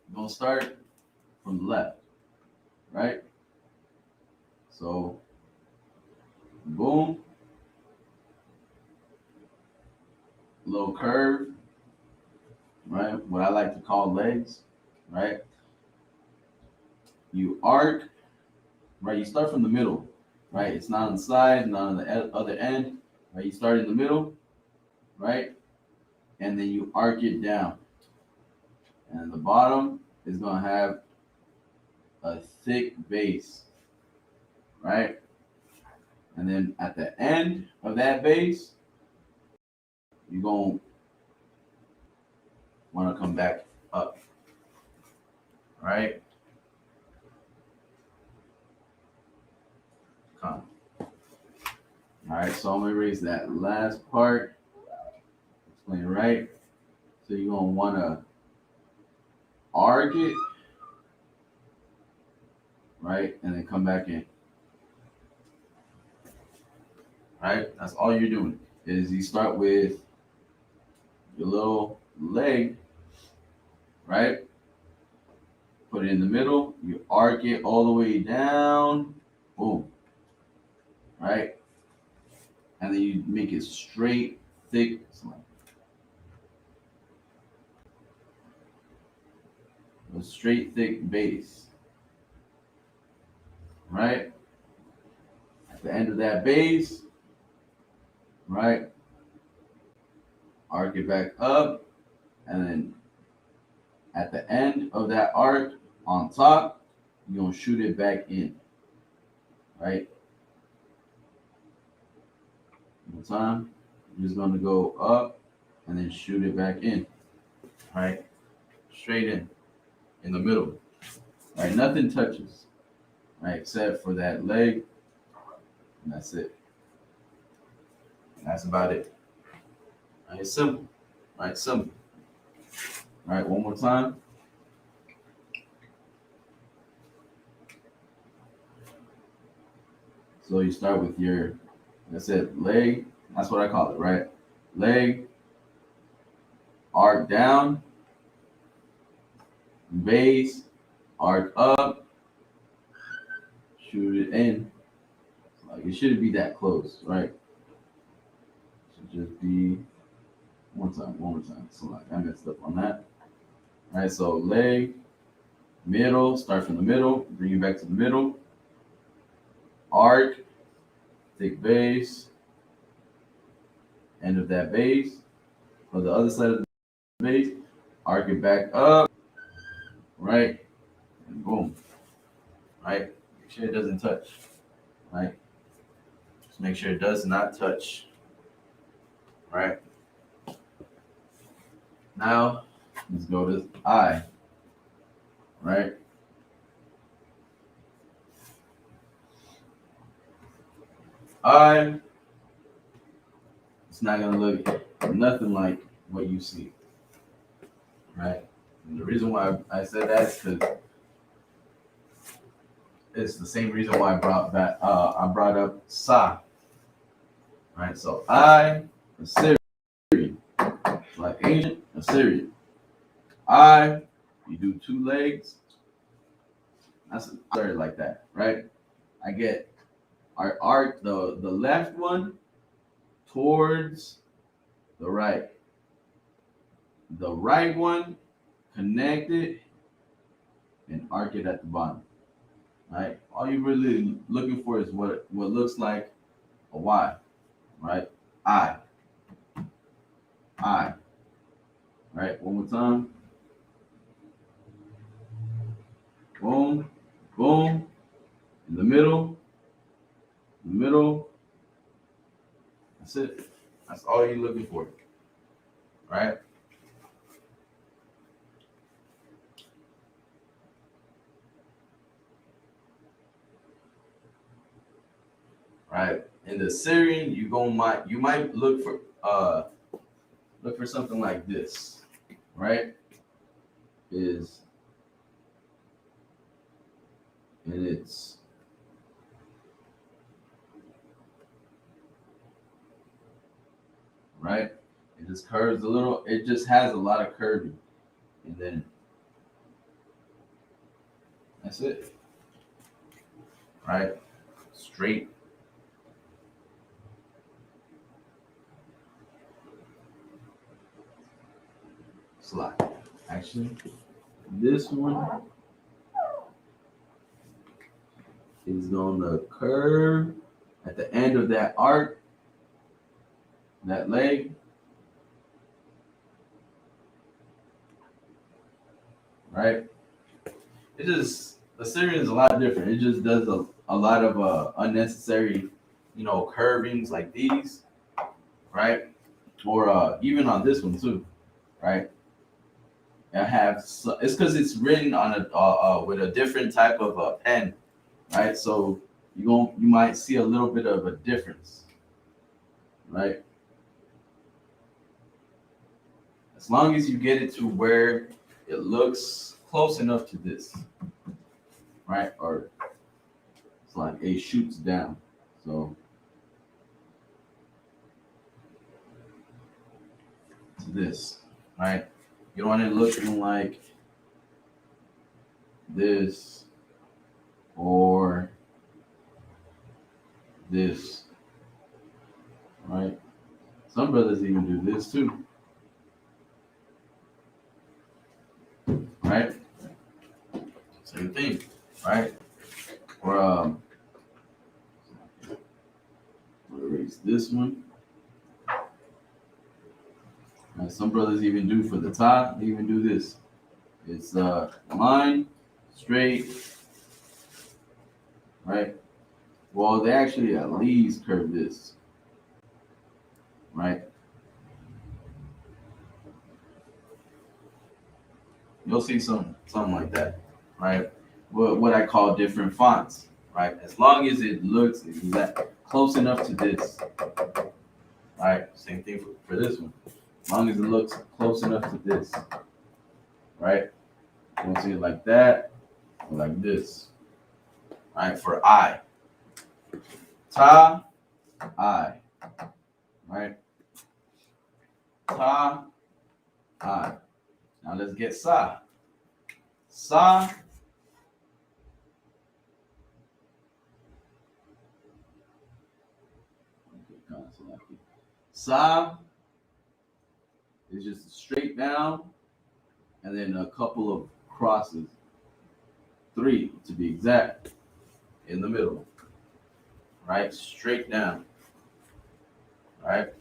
we're gonna start from the left. Right? So boom. Little curve. Right? What I like to call legs. Right? You arc. Right? You start from the middle. Right? It's not on the side, not on the other end. Right? You start in the middle. Right? And then you arc it down. And the bottom is going to have a thick base. Right? And then at the end of that base, you're going to want to come back up. Right? right, so I'm gonna erase that last part. Explain it right. So you're gonna wanna arc it, right, and then come back in. Right? That's all you're doing. Is you start with your little leg, right? Put it in the middle, you arc it all the way down, boom, right? And then you make it straight, thick, a straight, thick base, right? At the end of that base, right? Arc it back up, and then at the end of that arc on top, you're gonna shoot it back in, right? One time, you're just gonna go up and then shoot it back in, right? Straight in the middle, right? Nothing touches, right? Except for that leg, and that's it. And that's about it. Right? It's simple, right? Simple. All right, one more time. So you start with your, like I said, leg. That's what I call it, right? Leg, arc down, base, arc up, shoot it in. Like it shouldn't be that close, right? It should just be one more time. So like I messed up on that. All right, so leg, middle, start from the middle, bring it back to the middle, arc, thick base, end of that base. For the other side of the base, arc it back up, right? And boom, right? Make sure it doesn't touch, right? Just make sure it does not touch, right? Now, let's go to I, right? I, it's not gonna look nothing like what you see, right? And the reason why I said that is because it's the same reason why I brought up Sa, right? So I, Assyrian, like ancient Assyrian. I, you do two legs. That's started like that, right? I get our arc, the left one towards the right. The right one connect it and arc it at the bottom. Right? All you're really looking for is what looks like a Y, right? I. Right? One more time. Boom, boom. In the middle. That's it. That's all you're looking for. Right? Right. In the Syrian, you might look for something like this, right? It's right. It just curves a little. It just has a lot of curving, and then that's it. Right. Straight. Slide. Actually, this one is going to curve at the end of that arc, that leg. Right? It just, the Syrian is a lot different. It just does a lot of unnecessary, curvings like these, right? Or even on this one too, right? It's because it's written on with a different type of pen, right? So you might see a little bit of a difference, right? As long as you get it to where it looks close enough to this, right? Or it's like it shoots down. So to this, right? You don't want it looking like this or this, right? Some brothers even do this too, right? Same thing, right? Or we'll erase this one. Right? Some brothers even do for the top. They even do this. It's line, straight, right? Well, they actually at least curve this, right? You'll see something like that, right? What I call different fonts, right? As long as it looks close enough to this, right? Same thing for this one. As long as it looks close enough to this, right? You want to see it like that or like this, right? For I, ta, I, right? Ta, I. Now let's get sa. Sa. Sa is just straight down and then a couple of crosses. 3 to be exact in the middle. Right? Straight down. Right?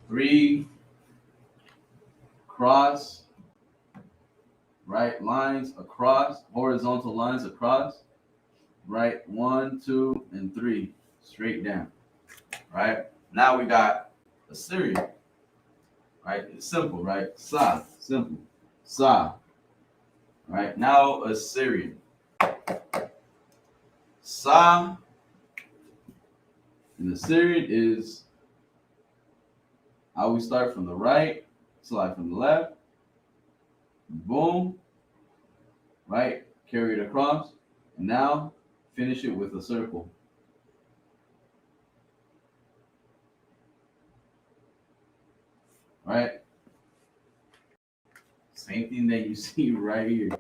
3 cross, right? Lines across, horizontal lines across. Right? 1, 2, and 3 straight down. Right? Now we got Assyrian. Right? It's simple, right? Sa, simple. Sa. Right? Now Assyrian. Sa in Assyrian is, I always start from the right, slide from the left, boom, right? Carry it across, and now finish it with a circle. Right? Same thing that you see right here,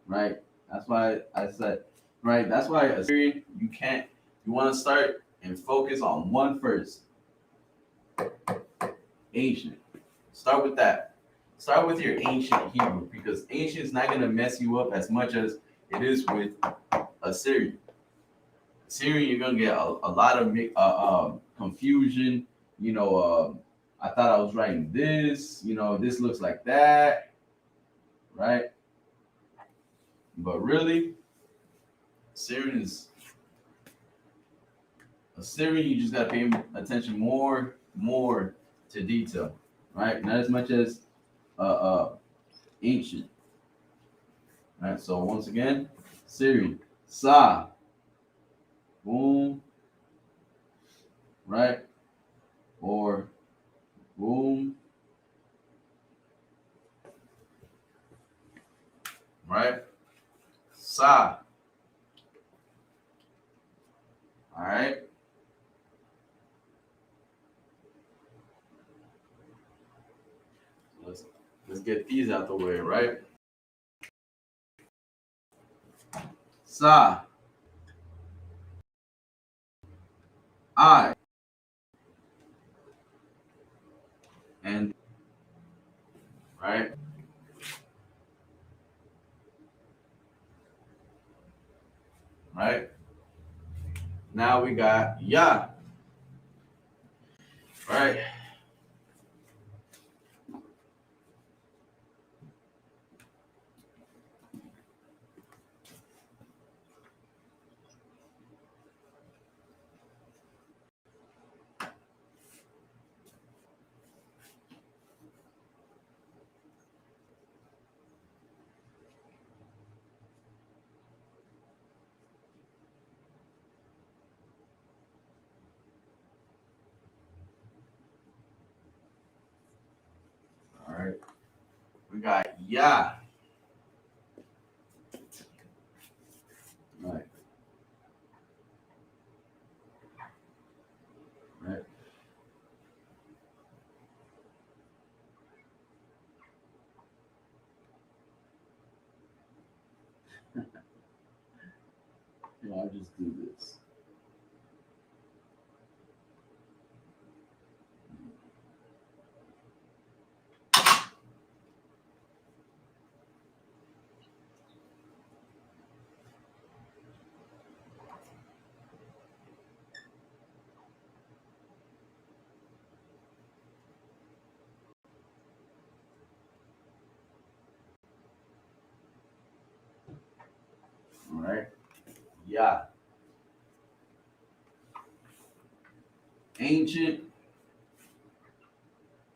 right? That's why I said, right? That's why Assyrian, you want to start and focus on one first. Ancient. Start with that. Start with your ancient Hebrew because ancient is not going to mess you up as much as it is with Assyrian. Assyrian, you're going to get a lot of confusion. I thought I was writing this. This looks like that, right? But really, Assyrian, you just got to pay attention more to detail, right? Not as much as ancient. Right, so once again, Assyrian, Sa, boom, right? Or boom, right? Sa. All right. Let's get these out the way, right? Sa, I, and right. Right. Now we got Ya. Right. We got Yah. Right. Right. Yeah, I'll just do this. All right. Yah. Ancient.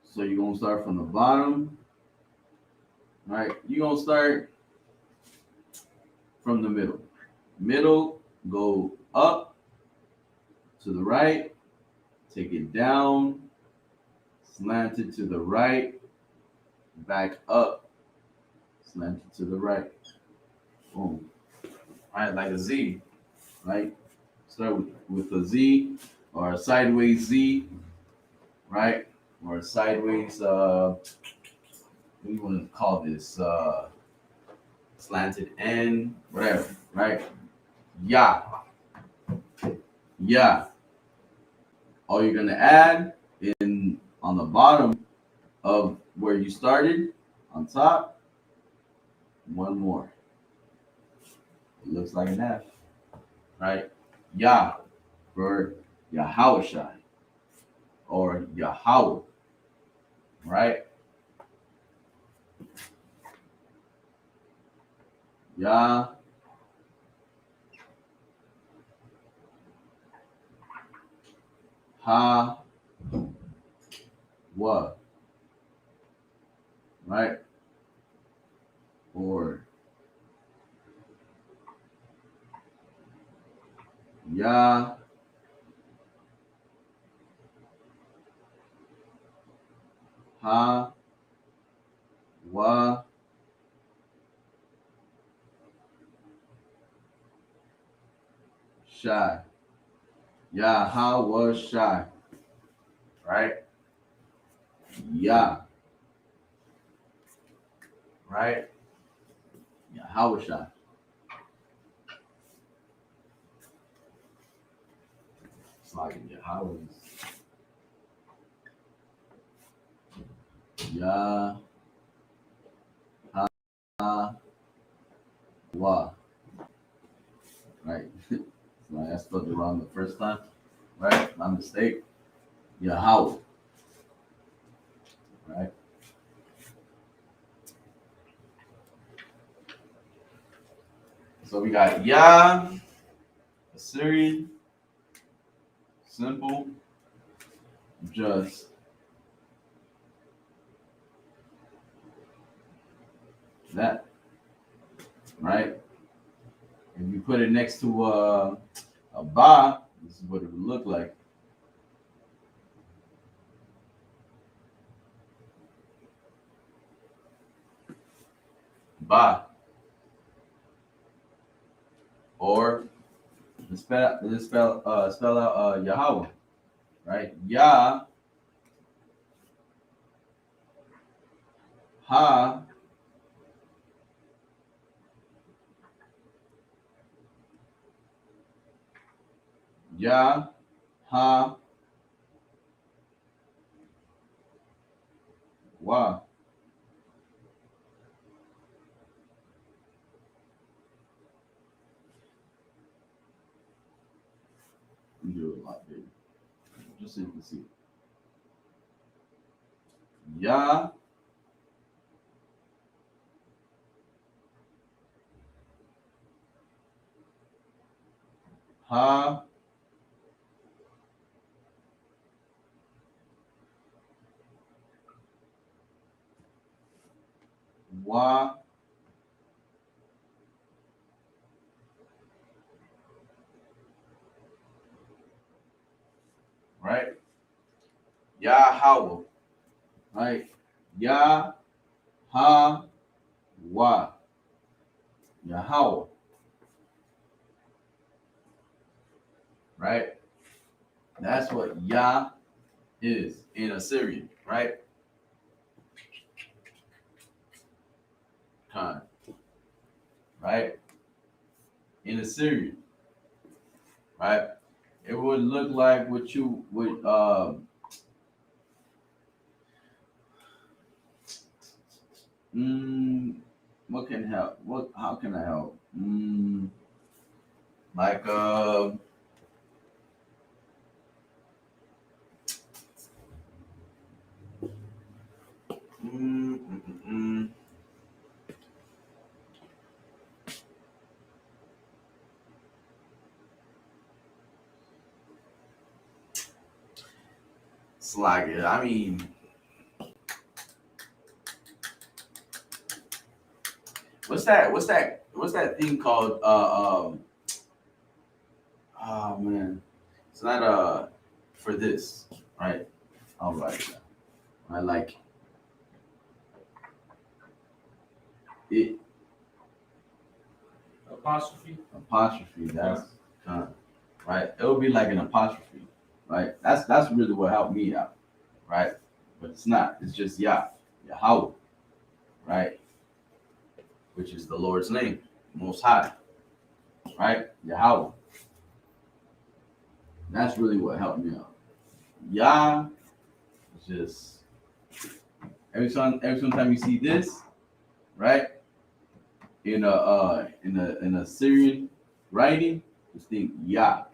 So you're gonna start from the bottom. All right. You're gonna start from the middle. Middle, go up to the right, take it down, slant it to the right, back up, slant it to the right. Boom. All right, like a Z, right? Start with a Z or a sideways Z, right? Or a sideways, what do you want to call this? Slanted N, whatever, right? Yah. Yah. All you're gonna add in on the bottom of where you started, on top, one more. It looks like an F, right? Yah for Yahawashai or Yahweh, right? Yah, Ha, Wa, right? Or Yah, Ha, Wa, Shai. Yahweh Shai, right? Yah, right? Yahweh Shai. It's like Yahweh's. Yah, Ha, Wa, right? So I spelled it wrong the first time, right? My mistake. Yahweh, right? So we got Yah, Assyrian, simple, just that, right? If you put it next to a ba, this is what it would look like. Ba. Or spell out Yahweh, right? Yah, Ha, Yah, Ha, Wa. We do it a lot bigger, just so you can see. Yah, Ha, Wa, right? Yahweh, right? Yah, Ha wa Yahweh, right? That's what Yah is in Assyrian, right? Khan, right? In Assyrian, right? It would look like what you would what can help? What how can I help? Like mm, mm, mm, mm. It's like I mean, what's that thing called? Oh man, it's not for this, right? All right, I like it. Apostrophe. That's kind of right. It would be like an apostrophe, right? That's really what helped me out, right? But it's not. It's just Yah, Yahweh, right? Which is the Lord's name, Most High, right? Yahweh. That's really what helped me out. Yah is just every time you see this, right? In a Syrian writing, just think Yah.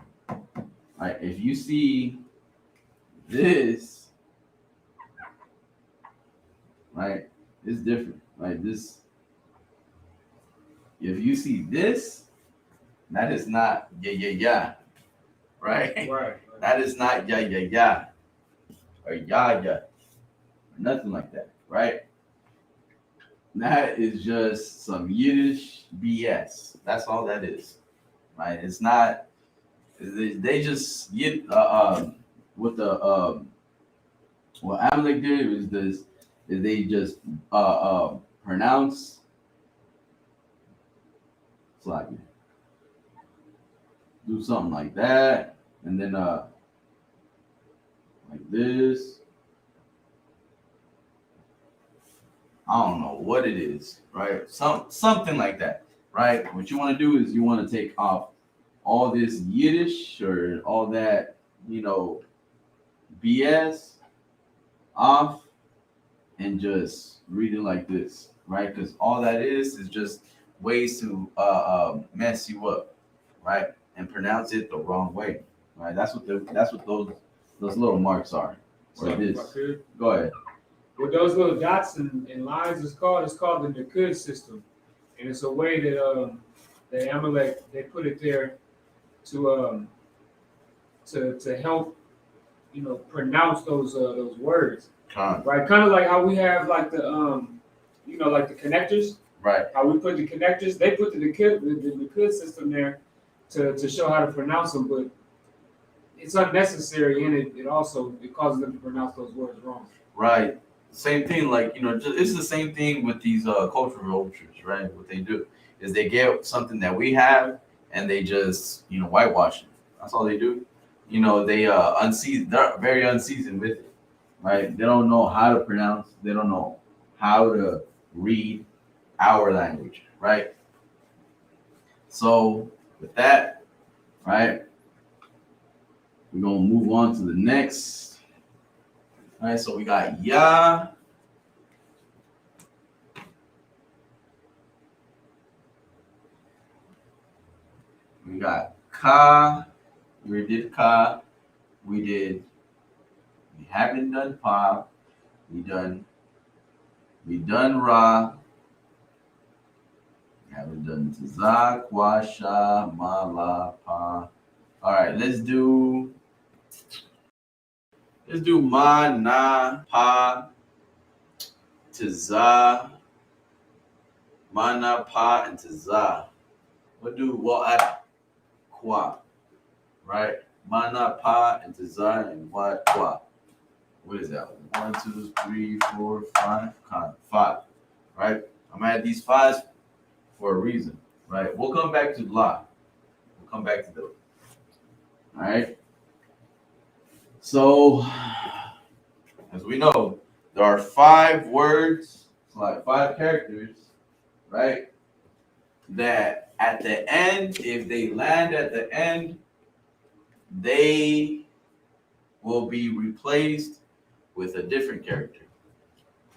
Right? If you see this, right, it's different. Right? This if you see this, that is not yeah. Right? Right. That is not yeah or ya. Nothing like that, right? That is just some Yiddish BS. That's all that is, right? It's not. They just get what the what Amalek did was this. Is they just pronounce like do something like that, and then like this. I don't know what it is, right? Something like that, right? What you want to do is you want to take off all this Yiddish or all that, BS off and just read it like this, right? Because all that is just ways to mess you up, right? And pronounce it the wrong way, right? That's what those little marks are. Or this. Go ahead. What those little dots and lines is called the Nakud system, and it's a way that the Amalek they put it there to help pronounce those words, right? Kind of like how we have like the like the connectors, right? How we put the connectors, they put the Nakud system there to show how to pronounce them, but it's unnecessary and it causes them to pronounce those words wrong. Right. Same thing, like it's the same thing with these cultural vultures, right? What they do is they get something that we have and they just whitewash it. That's all they do. They unseasoned. They're very unseasoned with it, right? They don't know how to pronounce. They don't know how to read our language, right? So with that, right, we're gonna move on to the next. All right, so we got Yah. We got Ka. We did Ka. We haven't done Pa. We done Ra. We haven't done Tazak, Washa, Mala, Pa. All right, let's do Ma, Na, Pa, Tazah, Ma, Na, Pa, and Tazah. We'll do Wa'at, Kwa, right? Ma, Na, Pa, and Tazah, and Wa'at, Kwa. What is that? 1, 2, 3, 4, 5, 5, right? I'm gonna add these fives for a reason, right? We'll come back to La. We'll come back to those. All right. So, as we know, there are 5 words, like 5 characters, right? That at the end, if they land at the end, they will be replaced with a different character,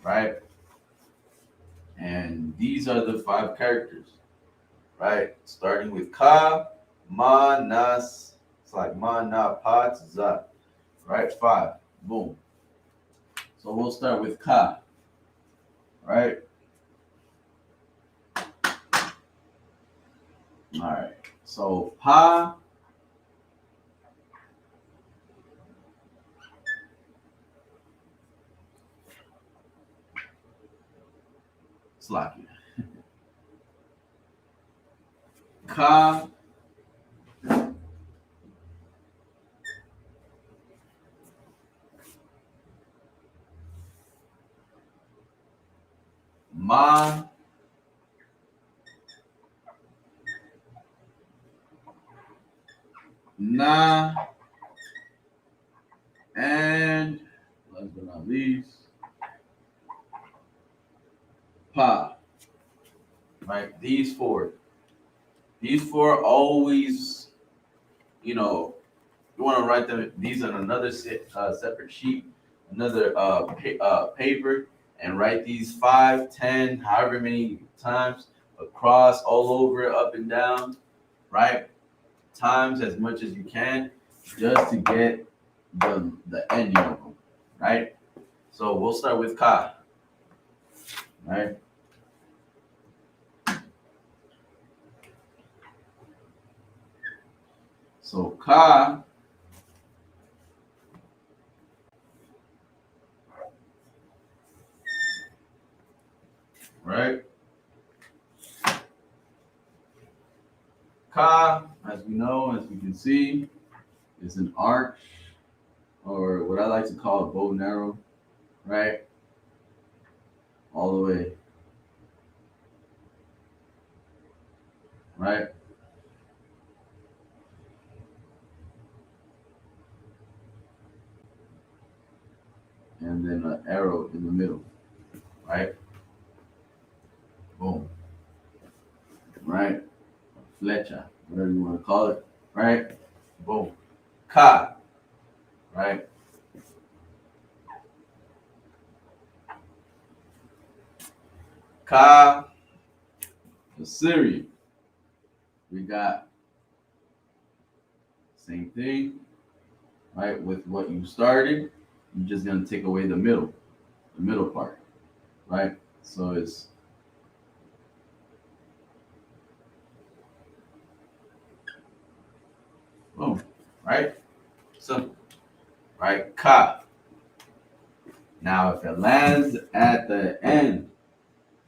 right? And these are the 5 characters, right? Starting with Ka, Ma, Nas, it's like Ma, Na, Pa, Za, right? 5, boom. So we'll start with Ka, right? All right. So Pa, Slakia. Ka, Ma, Na, and last but not least, Pa. Right? These 4. These 4 always, you know, you want to write them. These on another separate sheet, another paper, and write these 5, 10, however many times across, all over, up and down, right? Times as much as you can, just to get the ending of them, right? So we'll start with Ka, right? So Ka, right? Ka, as we know, as we can see, is an arch, or what I like to call a bow and arrow, right? All the way, right? And then an arrow in the middle, right? Boom, right? Flecha, whatever you want to call it, right? Boom. Ka, right? Ka, Assyrian. We got same thing, right? With what you started, you're just gonna take away the middle part, right? So it's boom, right? Simple, right? Ka. Now, if it lands at the end,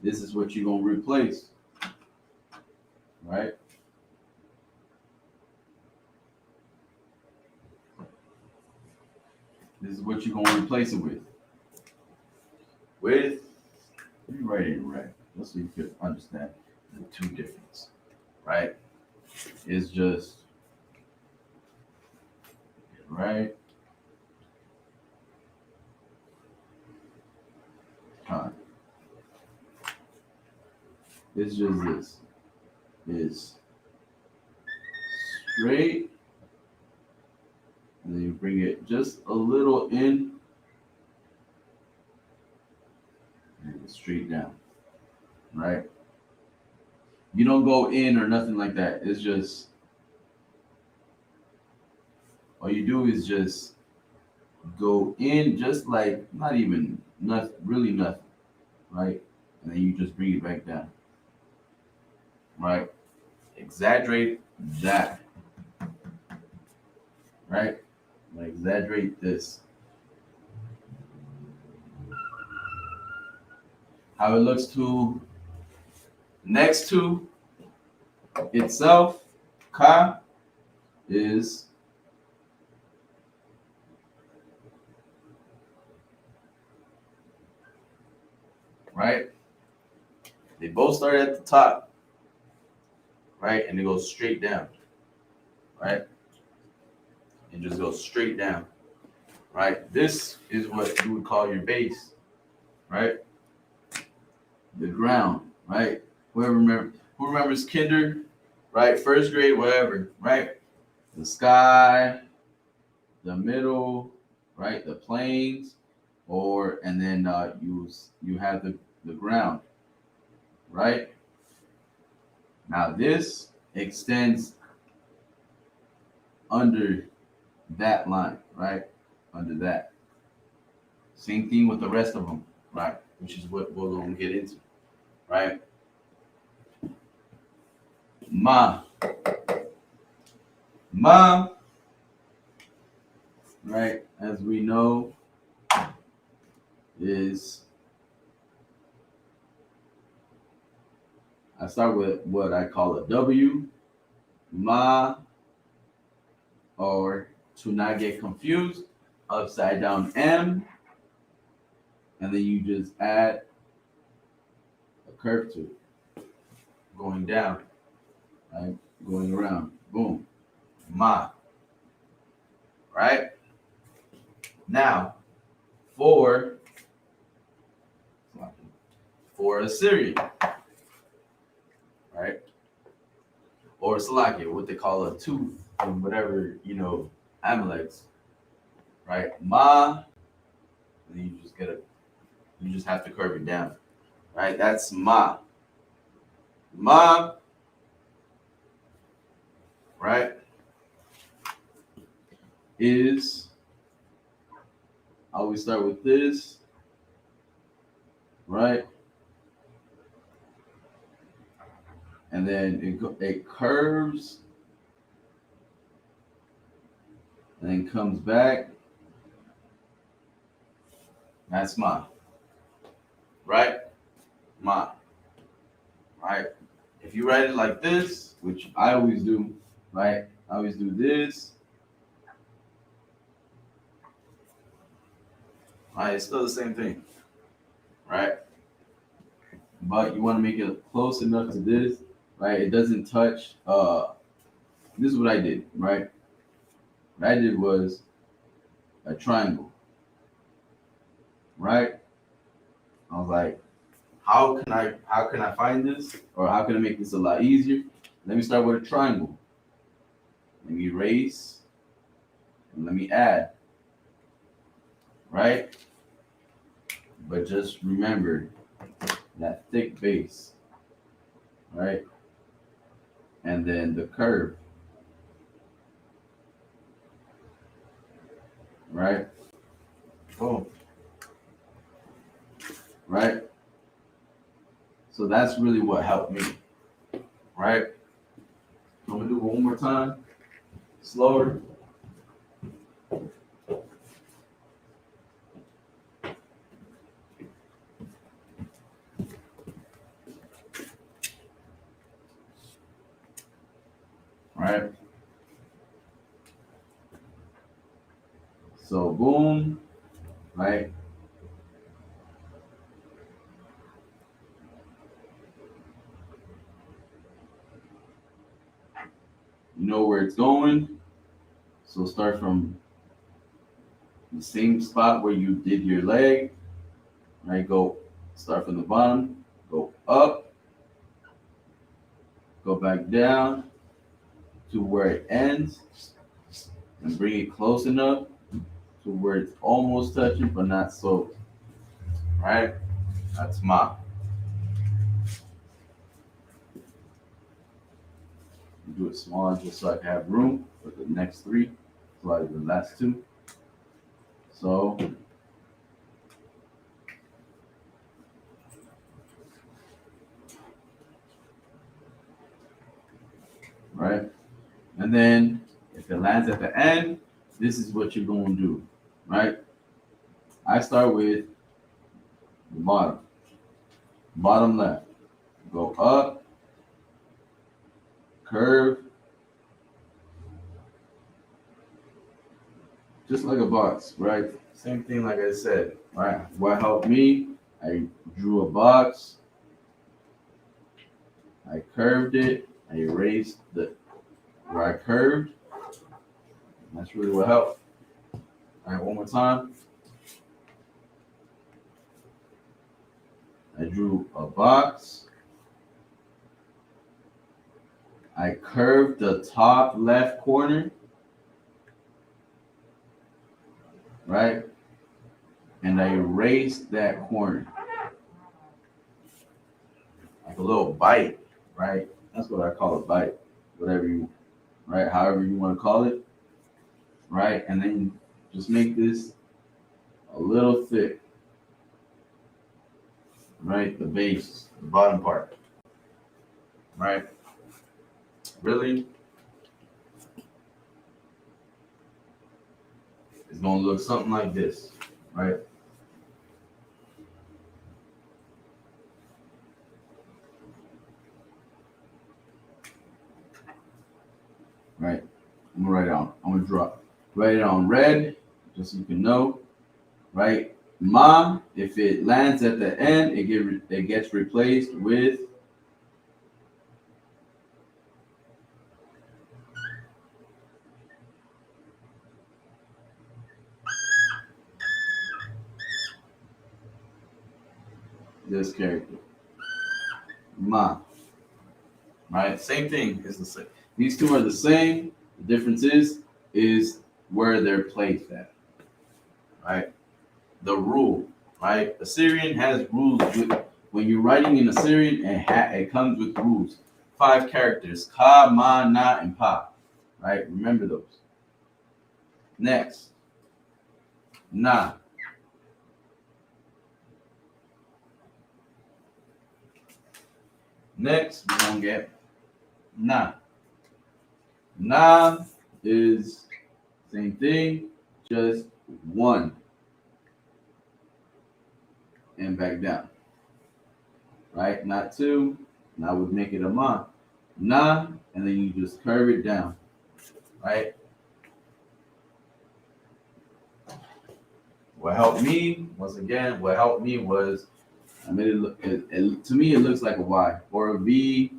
this is what you're gonna replace, right? This is what you're gonna replace it with. Let me write it right. Let's see if you can understand the 2 difference, right? It's just right. Huh. It's just this. Is straight, and then you bring it just a little in, and straight down, right? You don't go in or nothing like that. It's just, all you do is just go in, just like, not even, nothing, really nothing, right? And then you just bring it back down, right? Exaggerate that, right? Like, exaggerate this. How it looks to next to itself, Ka is right. They both start at the top, right? And it goes straight down, right? And just goes straight down, right? This is what you would call your base, right? The ground, right? Who remembers kinder, right? First grade, whatever, right? The sky, the middle, right? The plains, and then you have the ground, right? Now this extends under that line, right? Under that. Same thing with the rest of them, right? Which is what we're going to get into, right? Ma, right? As we know, is I start with what I call a W, ma, or to not get confused, upside down M, and then you just add a curve to it, going down, right? Going around, boom, ma, right? Now, for Assyrian, right? Or Salakia, what they call a tooth, and whatever, Amaleks, right? Ma, and then you just have to curve it down, right? That's ma. Ma, right, is, I always start with this, right? And then it curves and then comes back. That's ma, right? Ma, right? If you write it like this, which I always do, right? I always do this. Right, it's still the same thing, right? But you want to make it close enough to this, right? It doesn't touch. This is what I did, right? What I did was a triangle, right? I was like, how can I find this, or how can I make this a lot easier? Let me start with a triangle. Let me erase, and let me add, right? But just remember that thick base, right? And then the curve, right? Boom. Right? So that's really what helped me, right? I'm gonna do it one more time, slower. Right? So boom, right? You know where it's going. So start from the same spot where you did your leg, right? Start from the bottom, go up, go back down to where it ends, and bring it close enough to where it's almost touching, but not so, right? That's ma. Do it smaller just so I can have room for the next three, so the last two. So right, and then if it lands at the end, this is what you're going to do, right? I start with the bottom left, go up, curve, just like a box, right? Same thing like I said, right? What helped me, I drew a box, I curved it. I erased the where I curved. That's really what helped. All right, one more time. I drew a box. I curved the top left corner, right? And I erased that corner. Like a little bite, right? That's what I call a bite. Whatever you, right? However you want to call it, right? And then just make this a little thick, right? The base, the bottom part, right? Really, it's gonna look something like this, right? Right. I'm gonna write it on. I'm gonna write it on red, just so you can know, right? Ma, if it lands at the end, it gets replaced with this character. Ma. Right? Same thing. It's the same. These two are the same. The difference is where they're placed at. Right? The rule. Right? Assyrian has rules with when you're writing in Assyrian, it comes with rules. 5 characters. Ka, ma, na, and pa. Right? Remember those. Next. Na. Next, we're gonna get na. Na is same thing, just 1 and back down. Right? Not 2. Now we make it a ma. Na, and then you just curve it down. Right? What helped me, once again, was I made it look. To me, it looks like a Y or a V.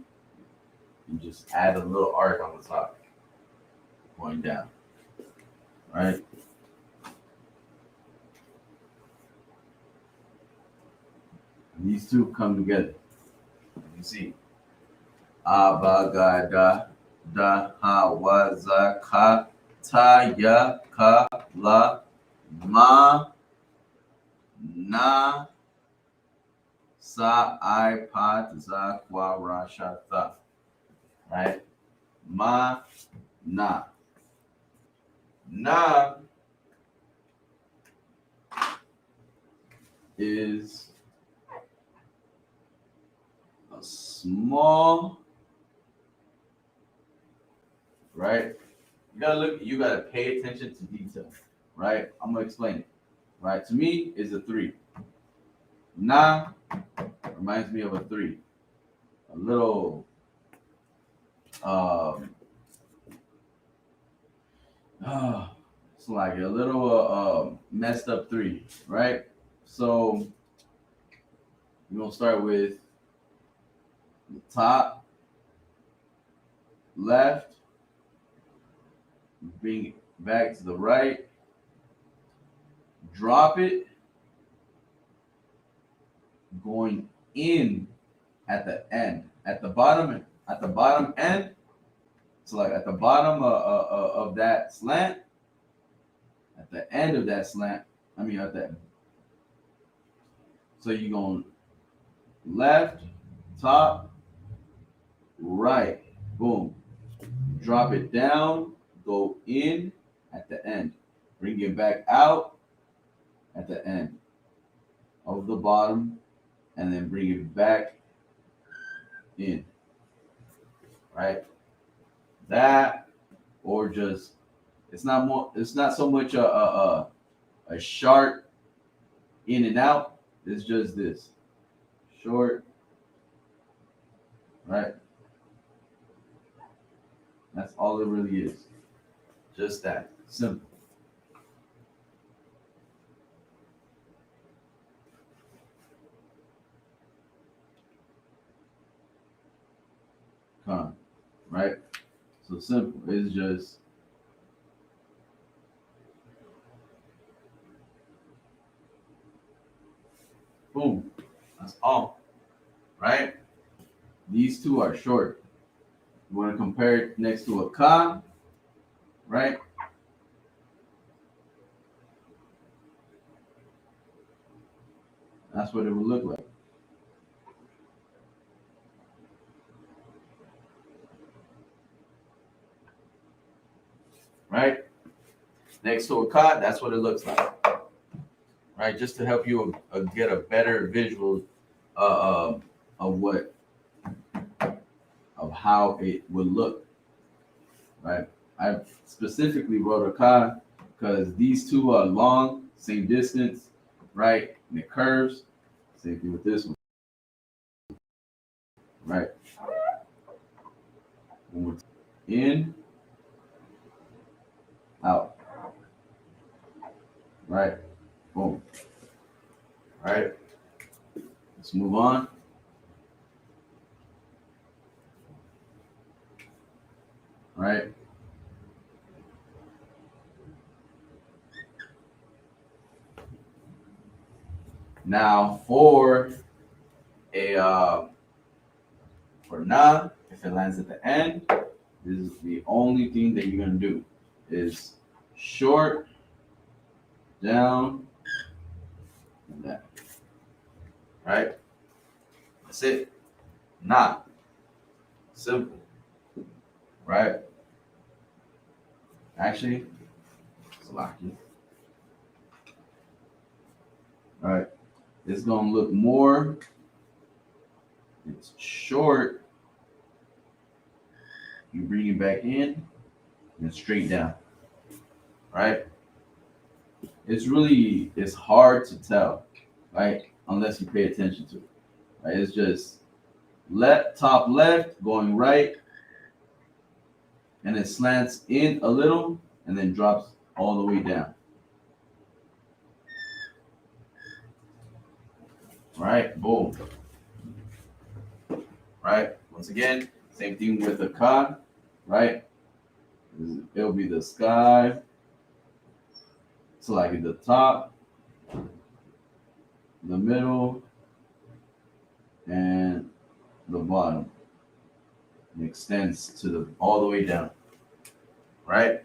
You just add a little arc on the top, going down. Right? And these two come together. You see, Abagada da ha wa za ka ta ya ka la ma na sa I pa za kwa ra sha tha. Right? Ma na. Na is a small, right? You gotta pay attention to detail, right? I'm gonna explain it. Right? To me, is a 3. Na reminds me of a 3. A little it's like a little messed up 3, right? So we're gonna start with the top left, bring it back to the right, drop it, going in at the end, at the bottom end. So like at the bottom of that slant, at the end of that slant, at that. So you're going left, top, right, boom. Drop it down, go in at the end. Bring it back out at the end of the bottom, and then bring it back in. Right? That, or just it's not so much a sharp in and out. It's just this short, right? That's all it really is. Just that simple. con, right? So simple. It's just boom. That's all, right? These two are short. You want to compare it next to a ka, right? That's what it would look like. Right? Next to a ka, that's what it looks like. Right? Just to help you get a better visual of what of how it would look. Right? I specifically wrote a ka because these two are long, same distance, right? And it curves. Same thing with this one. Right? In, out. Right? Boom. Right? Let's move on. Right? Now for na, if it lands at the end, this is the only thing that you're gonna do is short, down, and that. Right? That's it. Na. Simple. Right? Actually, it's lucky. Right? It's gonna look more. It's short. You bring it back in and straight down. Right? It's hard to tell, right? Unless you pay attention to it. Right? It's just top left going right, and it slants in a little and then drops all the way down. Right? Boom. Right? Once again, same thing with the ka, right? It'll be the sky. So like at the top, the middle, and the bottom. It extends to the all the way down. Right?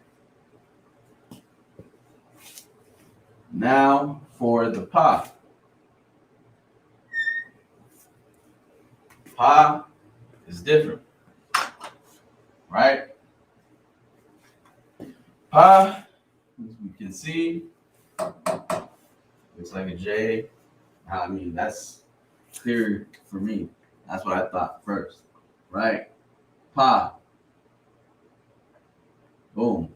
Now for the pa. Pa is different. Right? Pa, as we can see, looks like a J. I mean, that's clear for me. That's what I thought first. Right? Pa. Boom.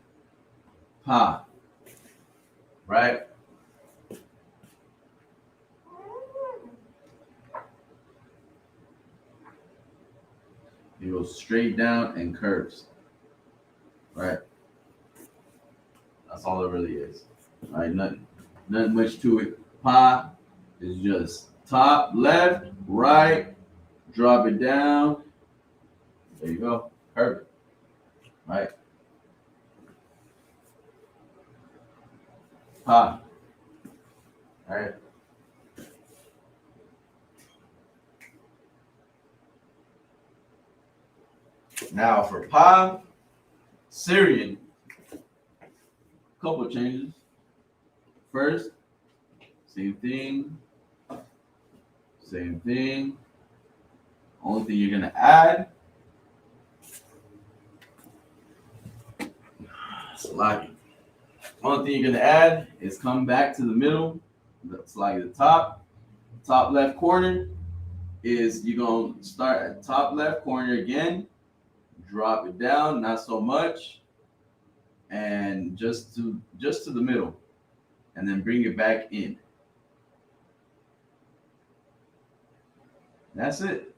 Pa. Right? It goes straight down and curves. Right? That's all it really is. Right? Nothing much to it. Pa is just top, left, right, drop it down. There you go. Perfect. Right? Pa. All right. Now for pa, Syrian, couple changes. First, same thing. Same thing. Only thing you're gonna add. Slacking. Only thing you're gonna add is come back to the middle. That's like the top left corner is you're gonna start at top left corner again, drop it down, not so much, and just to the middle, and then bring it back in. That's it.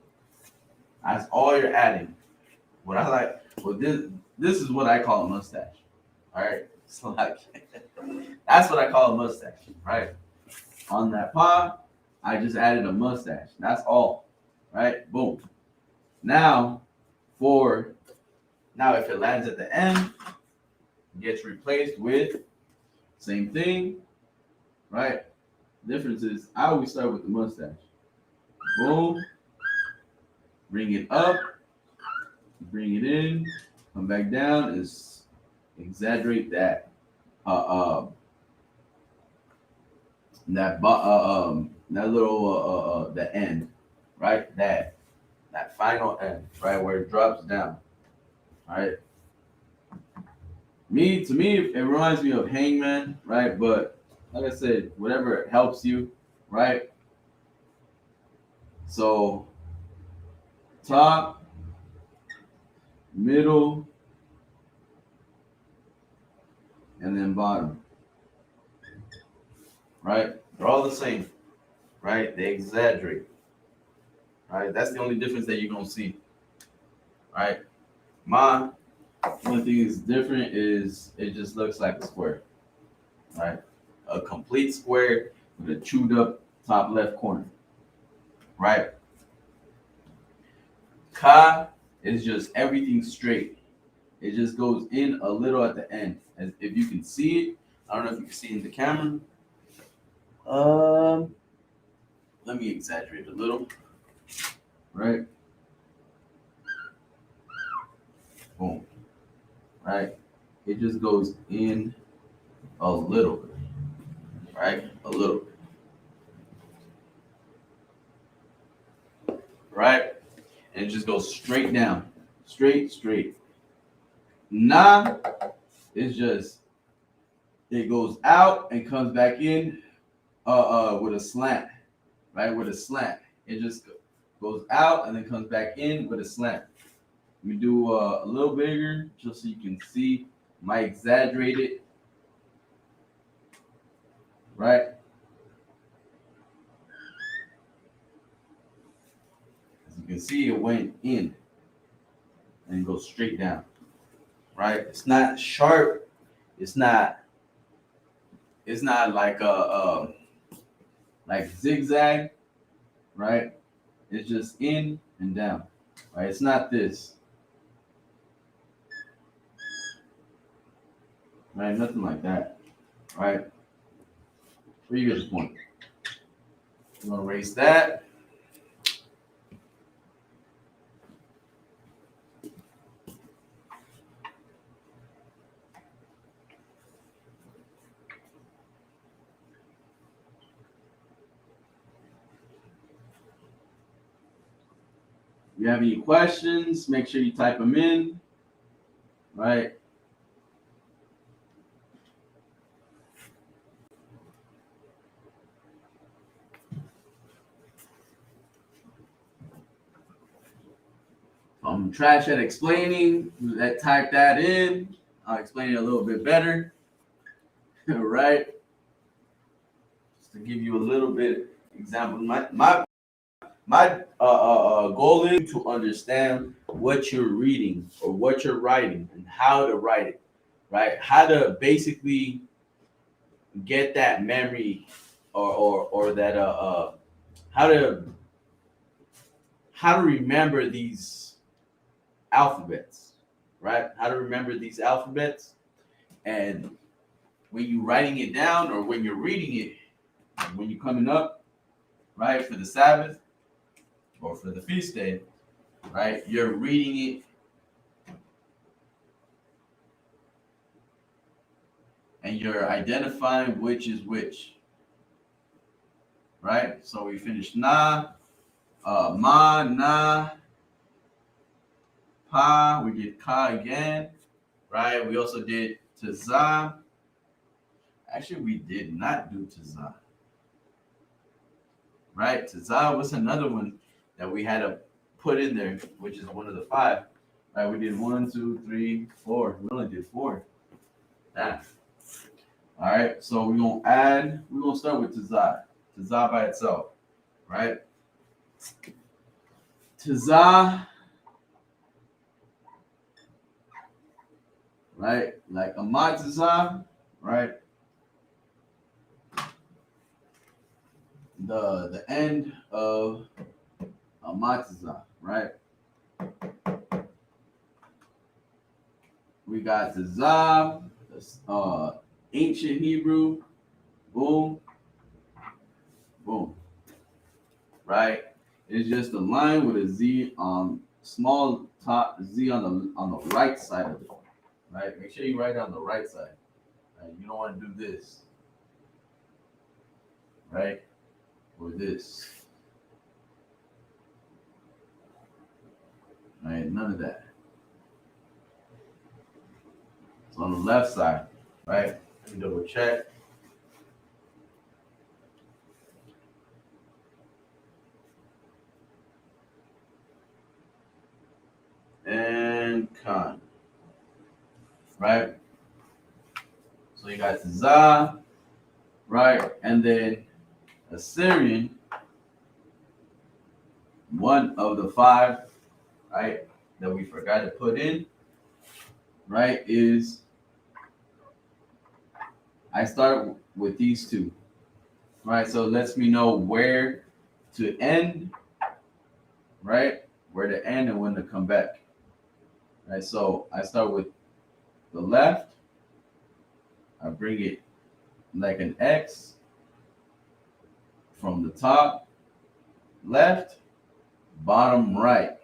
That's all you're adding. What I like, well, this is what I call a mustache. All right, so like that's what I call a mustache, right? On that pa, I just added a mustache. That's all, right? Boom. Now for now. If it lands at the end, it gets replaced with same thing, right? Difference is I always start with the mustache. Boom, bring it up, bring it in, come back down, is exaggerate that that little the end, right? That final end, right, where it drops down. Right. To me, it reminds me of Hangman, right? But like I said, whatever helps you, right? So top, middle, and then bottom, right? They're all the same, right? They exaggerate, right? That's the only difference that you're gonna see, right? My one thing is different is it just looks like a square, right? A complete square with a chewed up top left corner, right? Ka is just everything straight. It just goes in a little at the end. As if you can see it, I don't know if you can see it in the camera. Let me exaggerate a little, right? Boom, right? It just goes in a little bit, right? A little bit, right? And it just goes straight down, straight. Na is just it goes out and comes back in, with a slant, right? With a slant, it just goes out and then comes back in with a slant. We do a little bigger just so you can see. Might exaggerate it, right? As you can see, it went in and goes straight down, right? It's not sharp. It's not. It's not like a like zigzag, right? It's just in and down, right? It's not this, right? Nothing like that, right? Where you get the point? I'm gonna erase that. If you have any questions, make sure you type them in, right? I'm trash at explaining. That type that in. I'll explain it a little bit better, right? Just to give you a little bit example. My goal is to understand what you're reading or what you're writing and how to write it, right? How to basically get that memory or that how to remember these alphabets, right? How to remember these alphabets, and when you're writing it down or when you're reading it, when you're coming up, right, for the Sabbath or for the feast day, right? You're reading it and you're identifying which is which, right? So we finished na, ma, na, pa. We did ka again, right? We also did tazah. Actually, we did not do tazah, right? Tazah was another one that we had to put in there, which is one of the five. Right? We did 1, 2, 3, 4. We only did 4. Damn. All right. So we're gonna start with tazah. Tazah by itself, right? Tazah, right? Like a matzah, right? The end of a matzah, right? got the Zab, ancient Hebrew, boom, boom, right? It's just a line with a Z small top Z on the right side of it, right? Make sure you write it on the right side. Right? You don't want to do this, right? Or this, right? None of that. It's on the left side, right? Let me double check. And Khan, right? So you got Za, right? And then Assyrian, one of the five, right, that we forgot to put in, right, is I start with these two, right? So it lets me know where to end, right? Where to end and when to come back, right? So I start with the left, I bring it like an X from the top left, bottom right,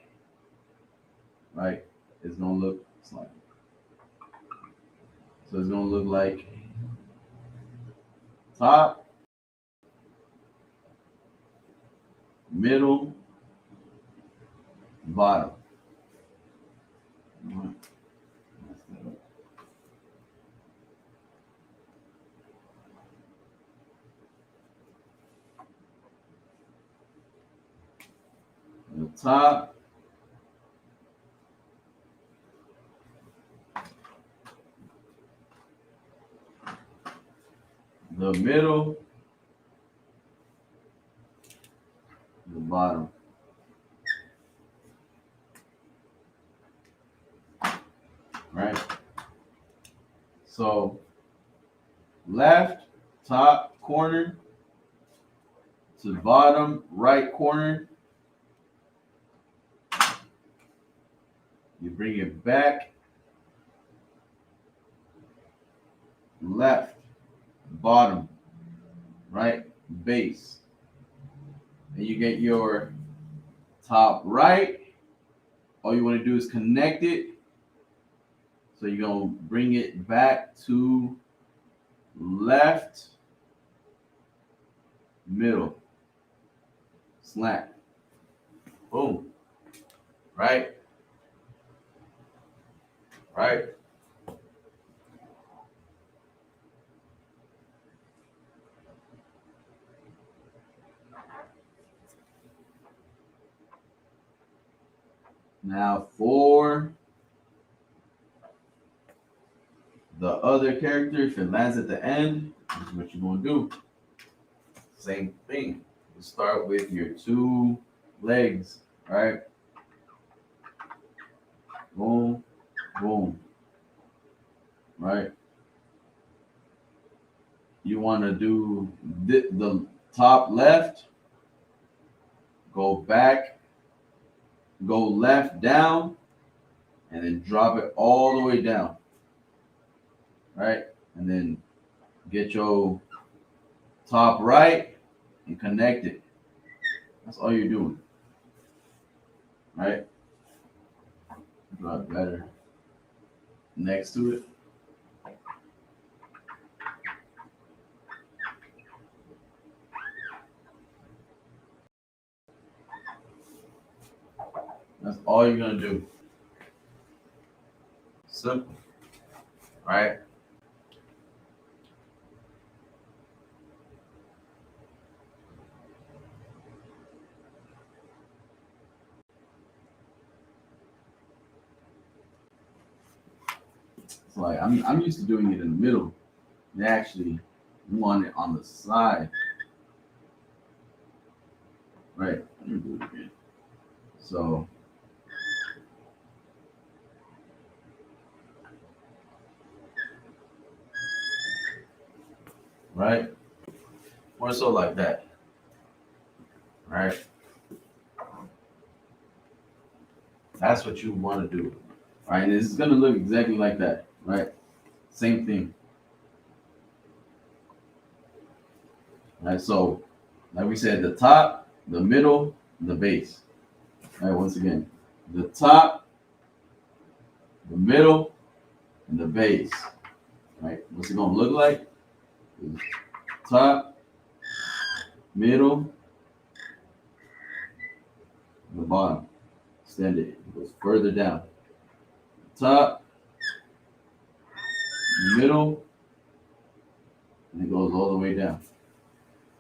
right? It's gonna look like, so it's gonna look like top, middle, bottom. The top, the middle, the bottom. Right? So left top corner to bottom right corner. You bring it back. Left bottom right base. And you get your top right. All you want to do is connect it. So you're going to bring it back to left, middle, slant. Boom. Right? Right? Now for the other character, if it lands at the end, this is what you're going to do. Same thing. You start with your two legs, right? Boom, boom, right? You want to do the top left, go back, go left down, and then drop it all the way down, right? And then get your top right and connect it. That's all you're doing, right? Draw it better next to it. That's all you're gonna do. Simple, right? So like I'm used to doing it in the middle. They actually want it on the side. Right. Let me do it again. So right? More so like that. Right? That's what you want to do. Right? And it's gonna look exactly like that. right? Same thing. Right, so like we said, the top, the middle, the base. All right, once again, the top, the middle, and the base. Right, what's it gonna look like? Top, middle, and the bottom. Extend it. It goes further down. Top, middle, and it goes all the way down.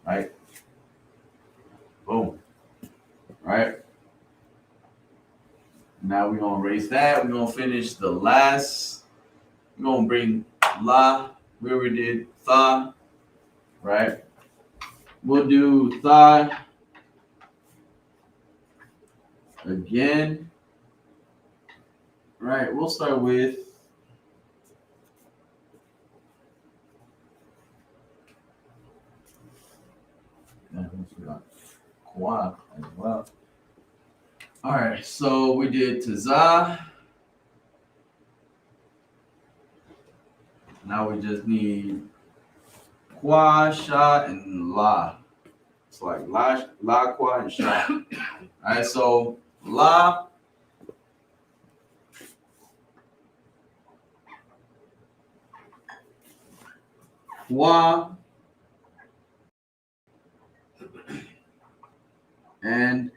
Right? Boom. Right? Now we're gonna erase that. We're gonna finish the last. We're gonna bring La. We already did Tha. Right? We'll do Tha again. Right? We'll start with Kwa as well. All right, so we did Tza. Now we just need Kwa, Sha, and La. It's like La, Kwa, and Sha. All right, so La. Kwa, and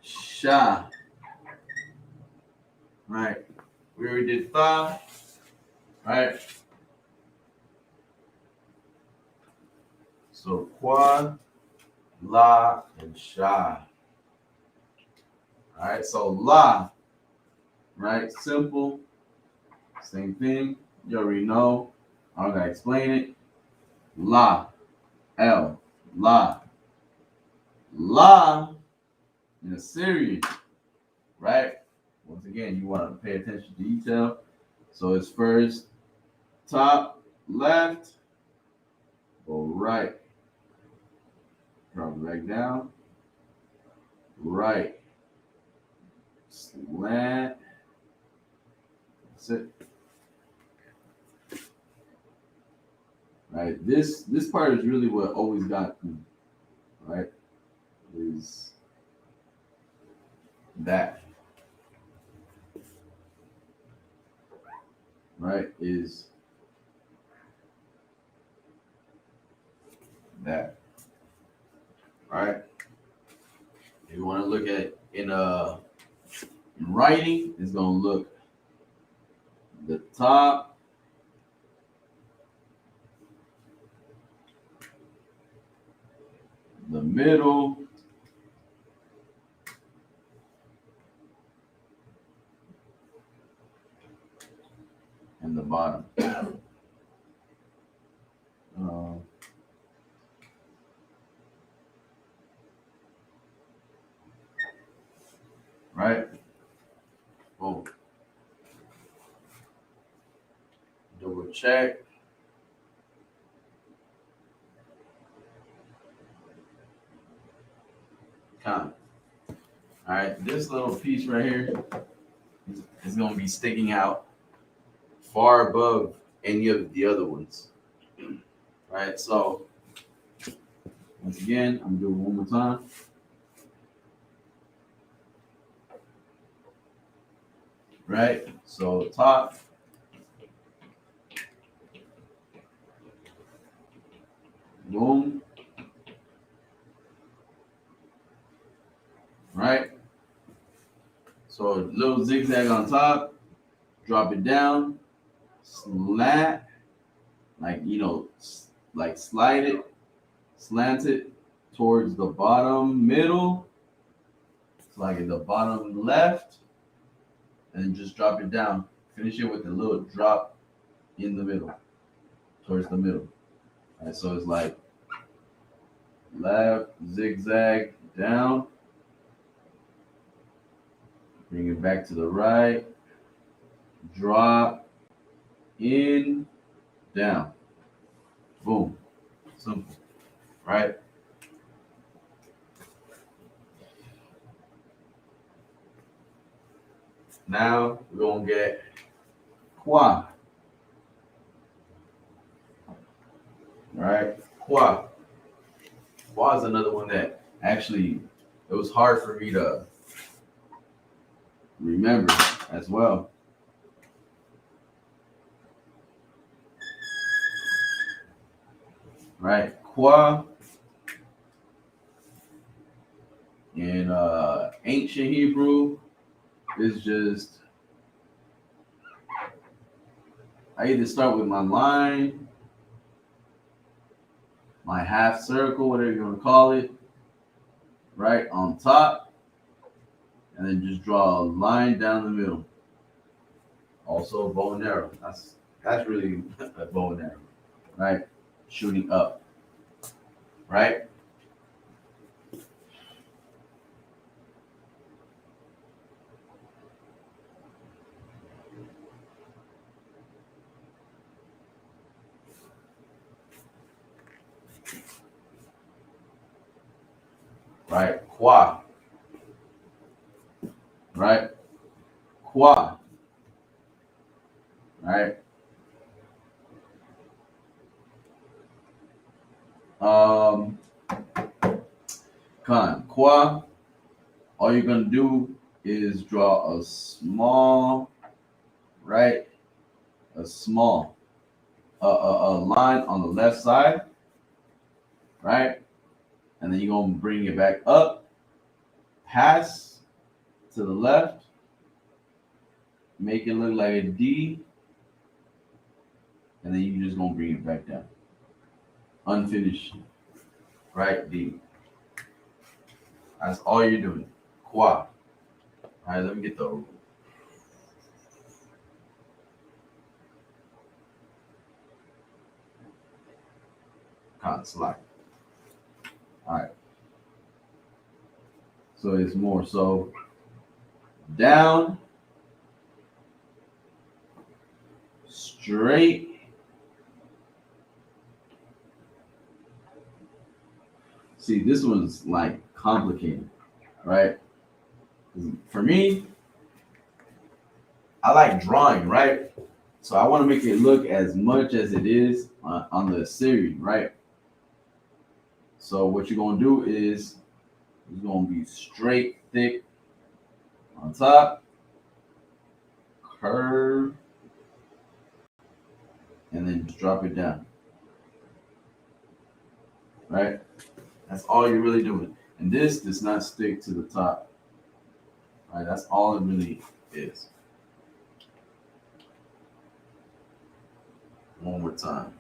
Sha. Right. We already did Tha. Right. So Kwa, La, and Sha. All right. So La. Right. Simple. Same thing. You already know. I'm gonna explain it. La. L. La. La in Assyrian, right? Once again, you want to pay attention to detail. So it's first top left, go right, drop it back down, right, slant. That's it. Right. This part is really what always got me. Right. Is that. Right, is that. Right? If you want to look at in writing, it's gonna look the top, the middle, and the bottom. Right? Boom. Double check. Count. All right, this little piece right here is going to be sticking out far above any of the other ones. Right, so once again, I'm going to do it one more time. Right, so top, boom, right? So a little zigzag on top, drop it down, slant, like, like slide it, slant it towards the bottom middle. It's like at the bottom left, and just drop it down. Finish it with a little drop in the middle, towards the middle. All right, so it's like left, zigzag, down. Bring it back to the right. Drop, in, down. Boom. Simple. Right? Now we're going to get Kwa. right? Qua. Qua is another one that actually it was hard for me to remember as well. Right? Qua in ancient Hebrew is just I either start with my line, my half circle, whatever you want to call it, right on top, and then just draw a line down the middle. Also a bow and arrow. That's really a bow and arrow, right? Shooting up, right? Right? Qua, right? Qua, right? Um, qua. All you're gonna do is draw a small, right? A small, a line on the left side, right? And then you're gonna bring it back up, pass to the left, make it look like a D, and then you're just gonna bring it back down. Unfinished, right? D. That's all you're doing. Qua. All right, let me get the slide. All right. So it's more so down, straight, see this one's like complicated, right? For me, I like drawing, right? So I want to make it look as much as it is on the Assyrian, right? So what you're gonna do is it's gonna be straight, thick on top, curve, and then just drop it down. Right? That's all you're really doing. And this does not stick to the top. Right? That's all it really is. One more time.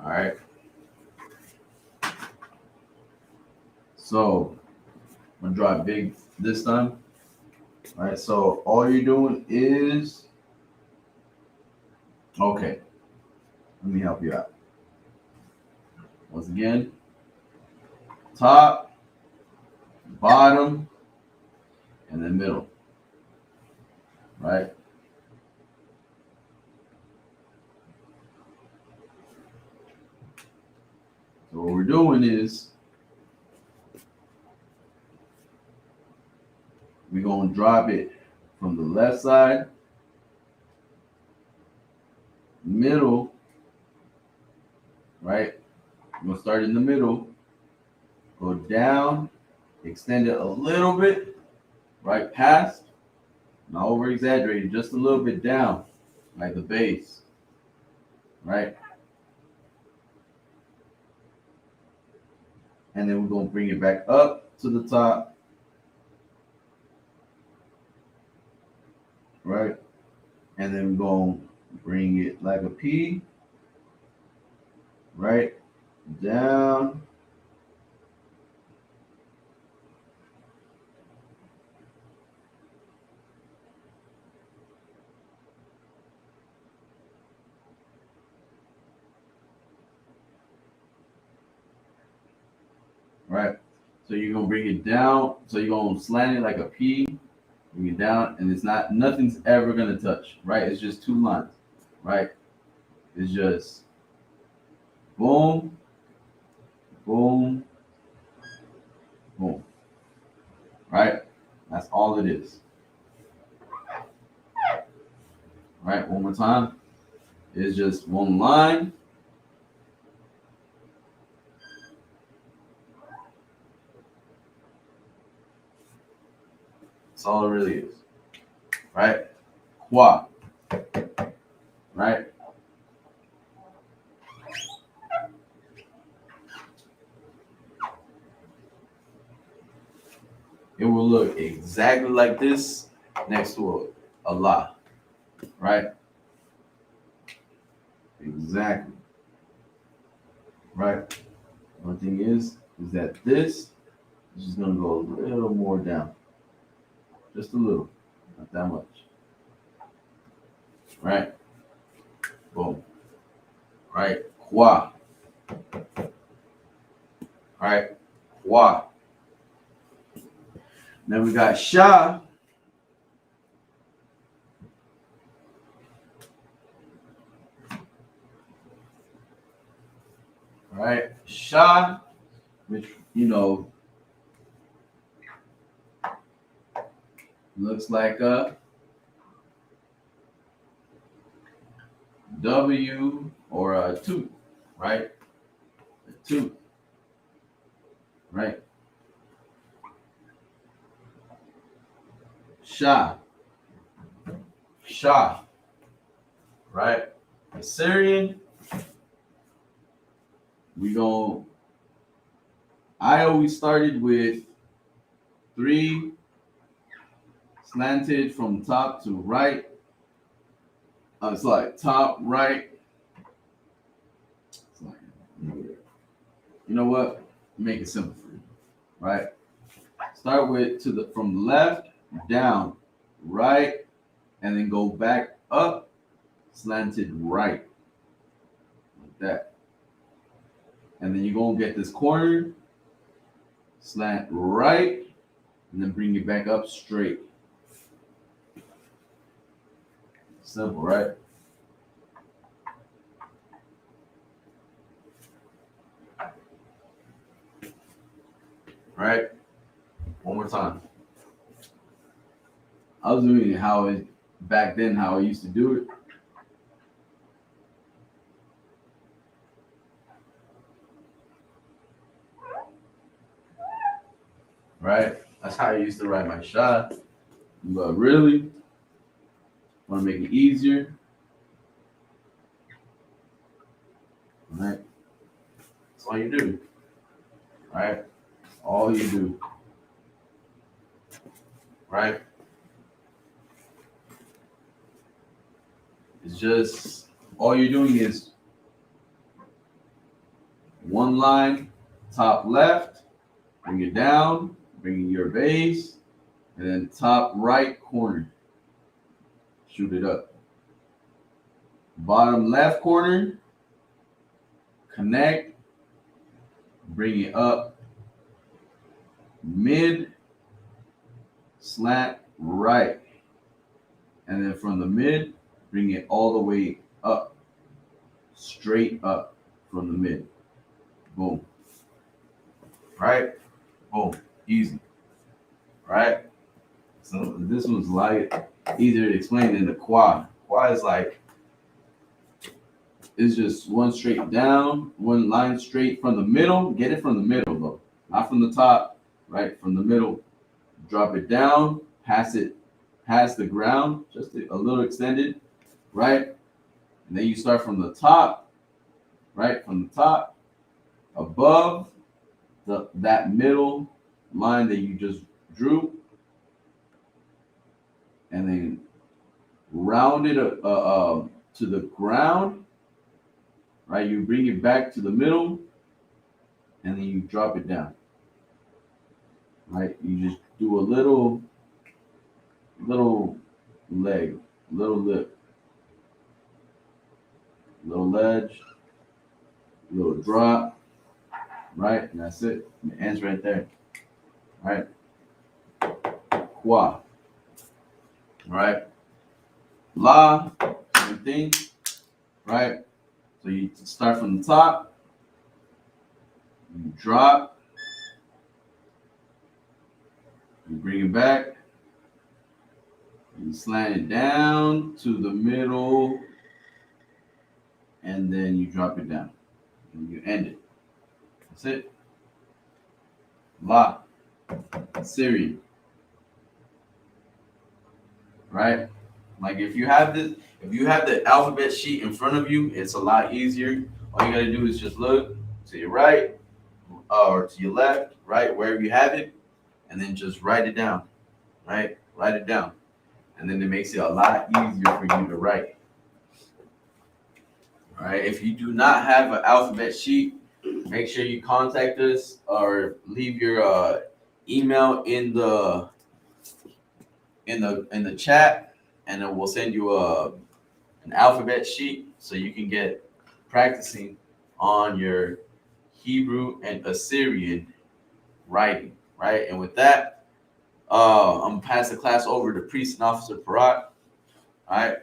All right. So I'm gonna draw it big this time. All right. So all you're doing is okay. Let me help you out. Once again, top, bottom, and then middle. Right? So what we're doing is we're going to drop it from the left side, middle, right? We're going to start in the middle, go down, extend it a little bit, right past, not over exaggerated, just a little bit down, like the base, right? And then we're going to bring it back up to the top, right? And then we're going to bring it like a P, right? Down. Right? So you're going to bring it down. So you're going to slant it like a P, bring it down, and it's not, nothing's ever going to touch, right? It's just two lines, right? It's just boom, boom, boom, right? That's all it is. Right? One more time. It's just one line, That's all it really is. Right? Qua. Right? It will look exactly like this next to a la. Right? Exactly. Right? One thing is that this is just gonna go a little more down. Just a little. Not that much. Right? Boom. Right? Qua. Right? Qua. Then we got Sha. Right? Sha, which, looks like a W or a 2, right? A 2, right? Sha. Sha, right? Assyrian, I always started with 3 slanted from top to right. It's like top, right. It's like, you know what? Make it simple for you, right? Start with from the left down, right, and then go back up, slanted right, like that. And then you're gonna get this corner, slant right, and then bring it back up straight. Simple, right? Right? One more time. I was doing it back then, how I used to do it. Right? That's how I used to write my shot. But really, want to make it easier. Right? That's all you do. Right? All you do. Right? It's just, all you're doing is one line, top left, bring it down, bring your base, and then top right corner, shoot it up. Bottom left corner, connect, bring it up, mid, slant right. And then from the mid, bring it all the way up, straight up from the mid. Boom. Right? Boom. Easy. Right? So this one's like easier to explain than the quad. Quad is like, it's just one straight down, one line straight from the middle. Get it from the middle though, not from the top, right? From the middle. Drop it down, pass it past the ground, just a little extended, right? And then you start from the top, right? From the top, above that middle line that you just drew, and then round it to the ground, right? You bring it back to the middle, and then you drop it down, right? You just do a little leg, little lip, little ledge, little drop, right? And that's it. And it ends right there, right? Qua, right? La, same thing, right? So you start from the top, you drop, you bring it back, you slant it down to the middle, and then you drop it down, and you end it. That's it. La, Assyrian. right? Like if you have the alphabet sheet in front of you, it's a lot easier. All you gotta do is just look to your right or to your left, right, wherever you have it, and then just write it down, right? Write it down. And then it makes it a lot easier for you to write. All right. If you do not have an alphabet sheet, make sure you contact us or leave your email in the chat, and then we'll send you an alphabet sheet so you can get practicing on your Hebrew and Assyrian writing, right? And with that, I'm gonna pass the class over to Priest and Officer Parat. All right.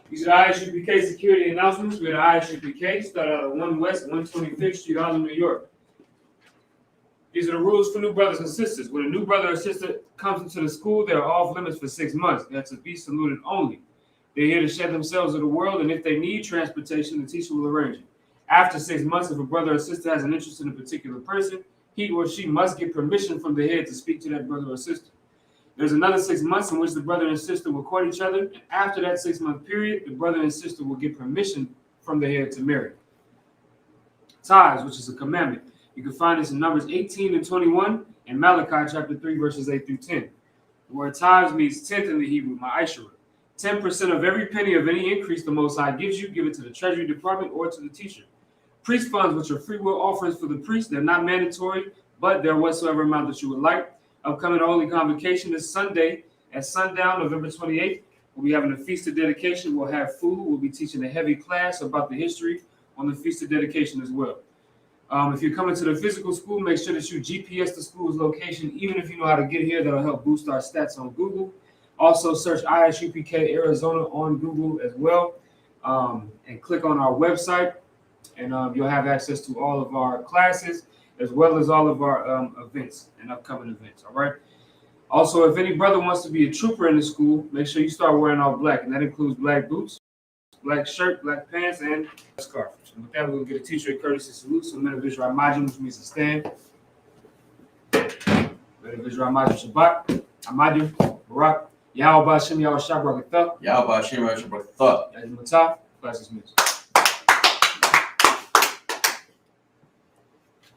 These are ISUPK security announcements. We're at ISUPK, start out at 1 West, 125th Street, Harlem, New York. These are the rules for new brothers and sisters. When a new brother or sister comes into the school, they are off limits for 6 months. That's to be saluted only. They're here to shed themselves of the world, and if they need transportation, the teacher will arrange it. After 6 months, if a brother or sister has an interest in a particular person, he or she must get permission from the head to speak to that brother or sister. There's another 6 months in which the brother and sister will court each other, and after that 6-month period, the brother and sister will get permission from the head to marry. Tithes, which is a commandment. You can find this in Numbers 18 and 21 and Malachi chapter 3, verses 8 through 10. The word tithes means tenth in the Hebrew, ma'ashara. 10% of every penny of any increase the Most High gives you, give it to the Treasury Department or to the teacher. Priest funds, which are free will offerings for the priest, they're not mandatory, but they're whatsoever amount that you would like. Upcoming Holy Convocation this Sunday at sundown, November 28th. We'll be having a Feast of Dedication. We'll have food. We'll be teaching a heavy class about the history on the Feast of Dedication as well. If you're coming to the physical school, make sure that you GPS the school's location, even if you know how to get here. That'll help boost our stats on Google. Also, search ISUPK Arizona on Google as well, and click on our website, and you'll have access to all of our classes as well as all of our events and upcoming events. All right. Also, if any brother wants to be a trooper in the school, make sure you start wearing all black, and that includes black boots, black shirt, black pants, and a scarf. And with that, we'll get a teacher a courtesy salute. So, Mena Vizra Amajim, which means to stand. Mena Vizra Amajim Shabbat, Amadim, Barak, Yahweh Hashem, Yahweh Shabbat, Yahweh Hashem, Yahweh Shabbat. Yahweh Matah, class is missed.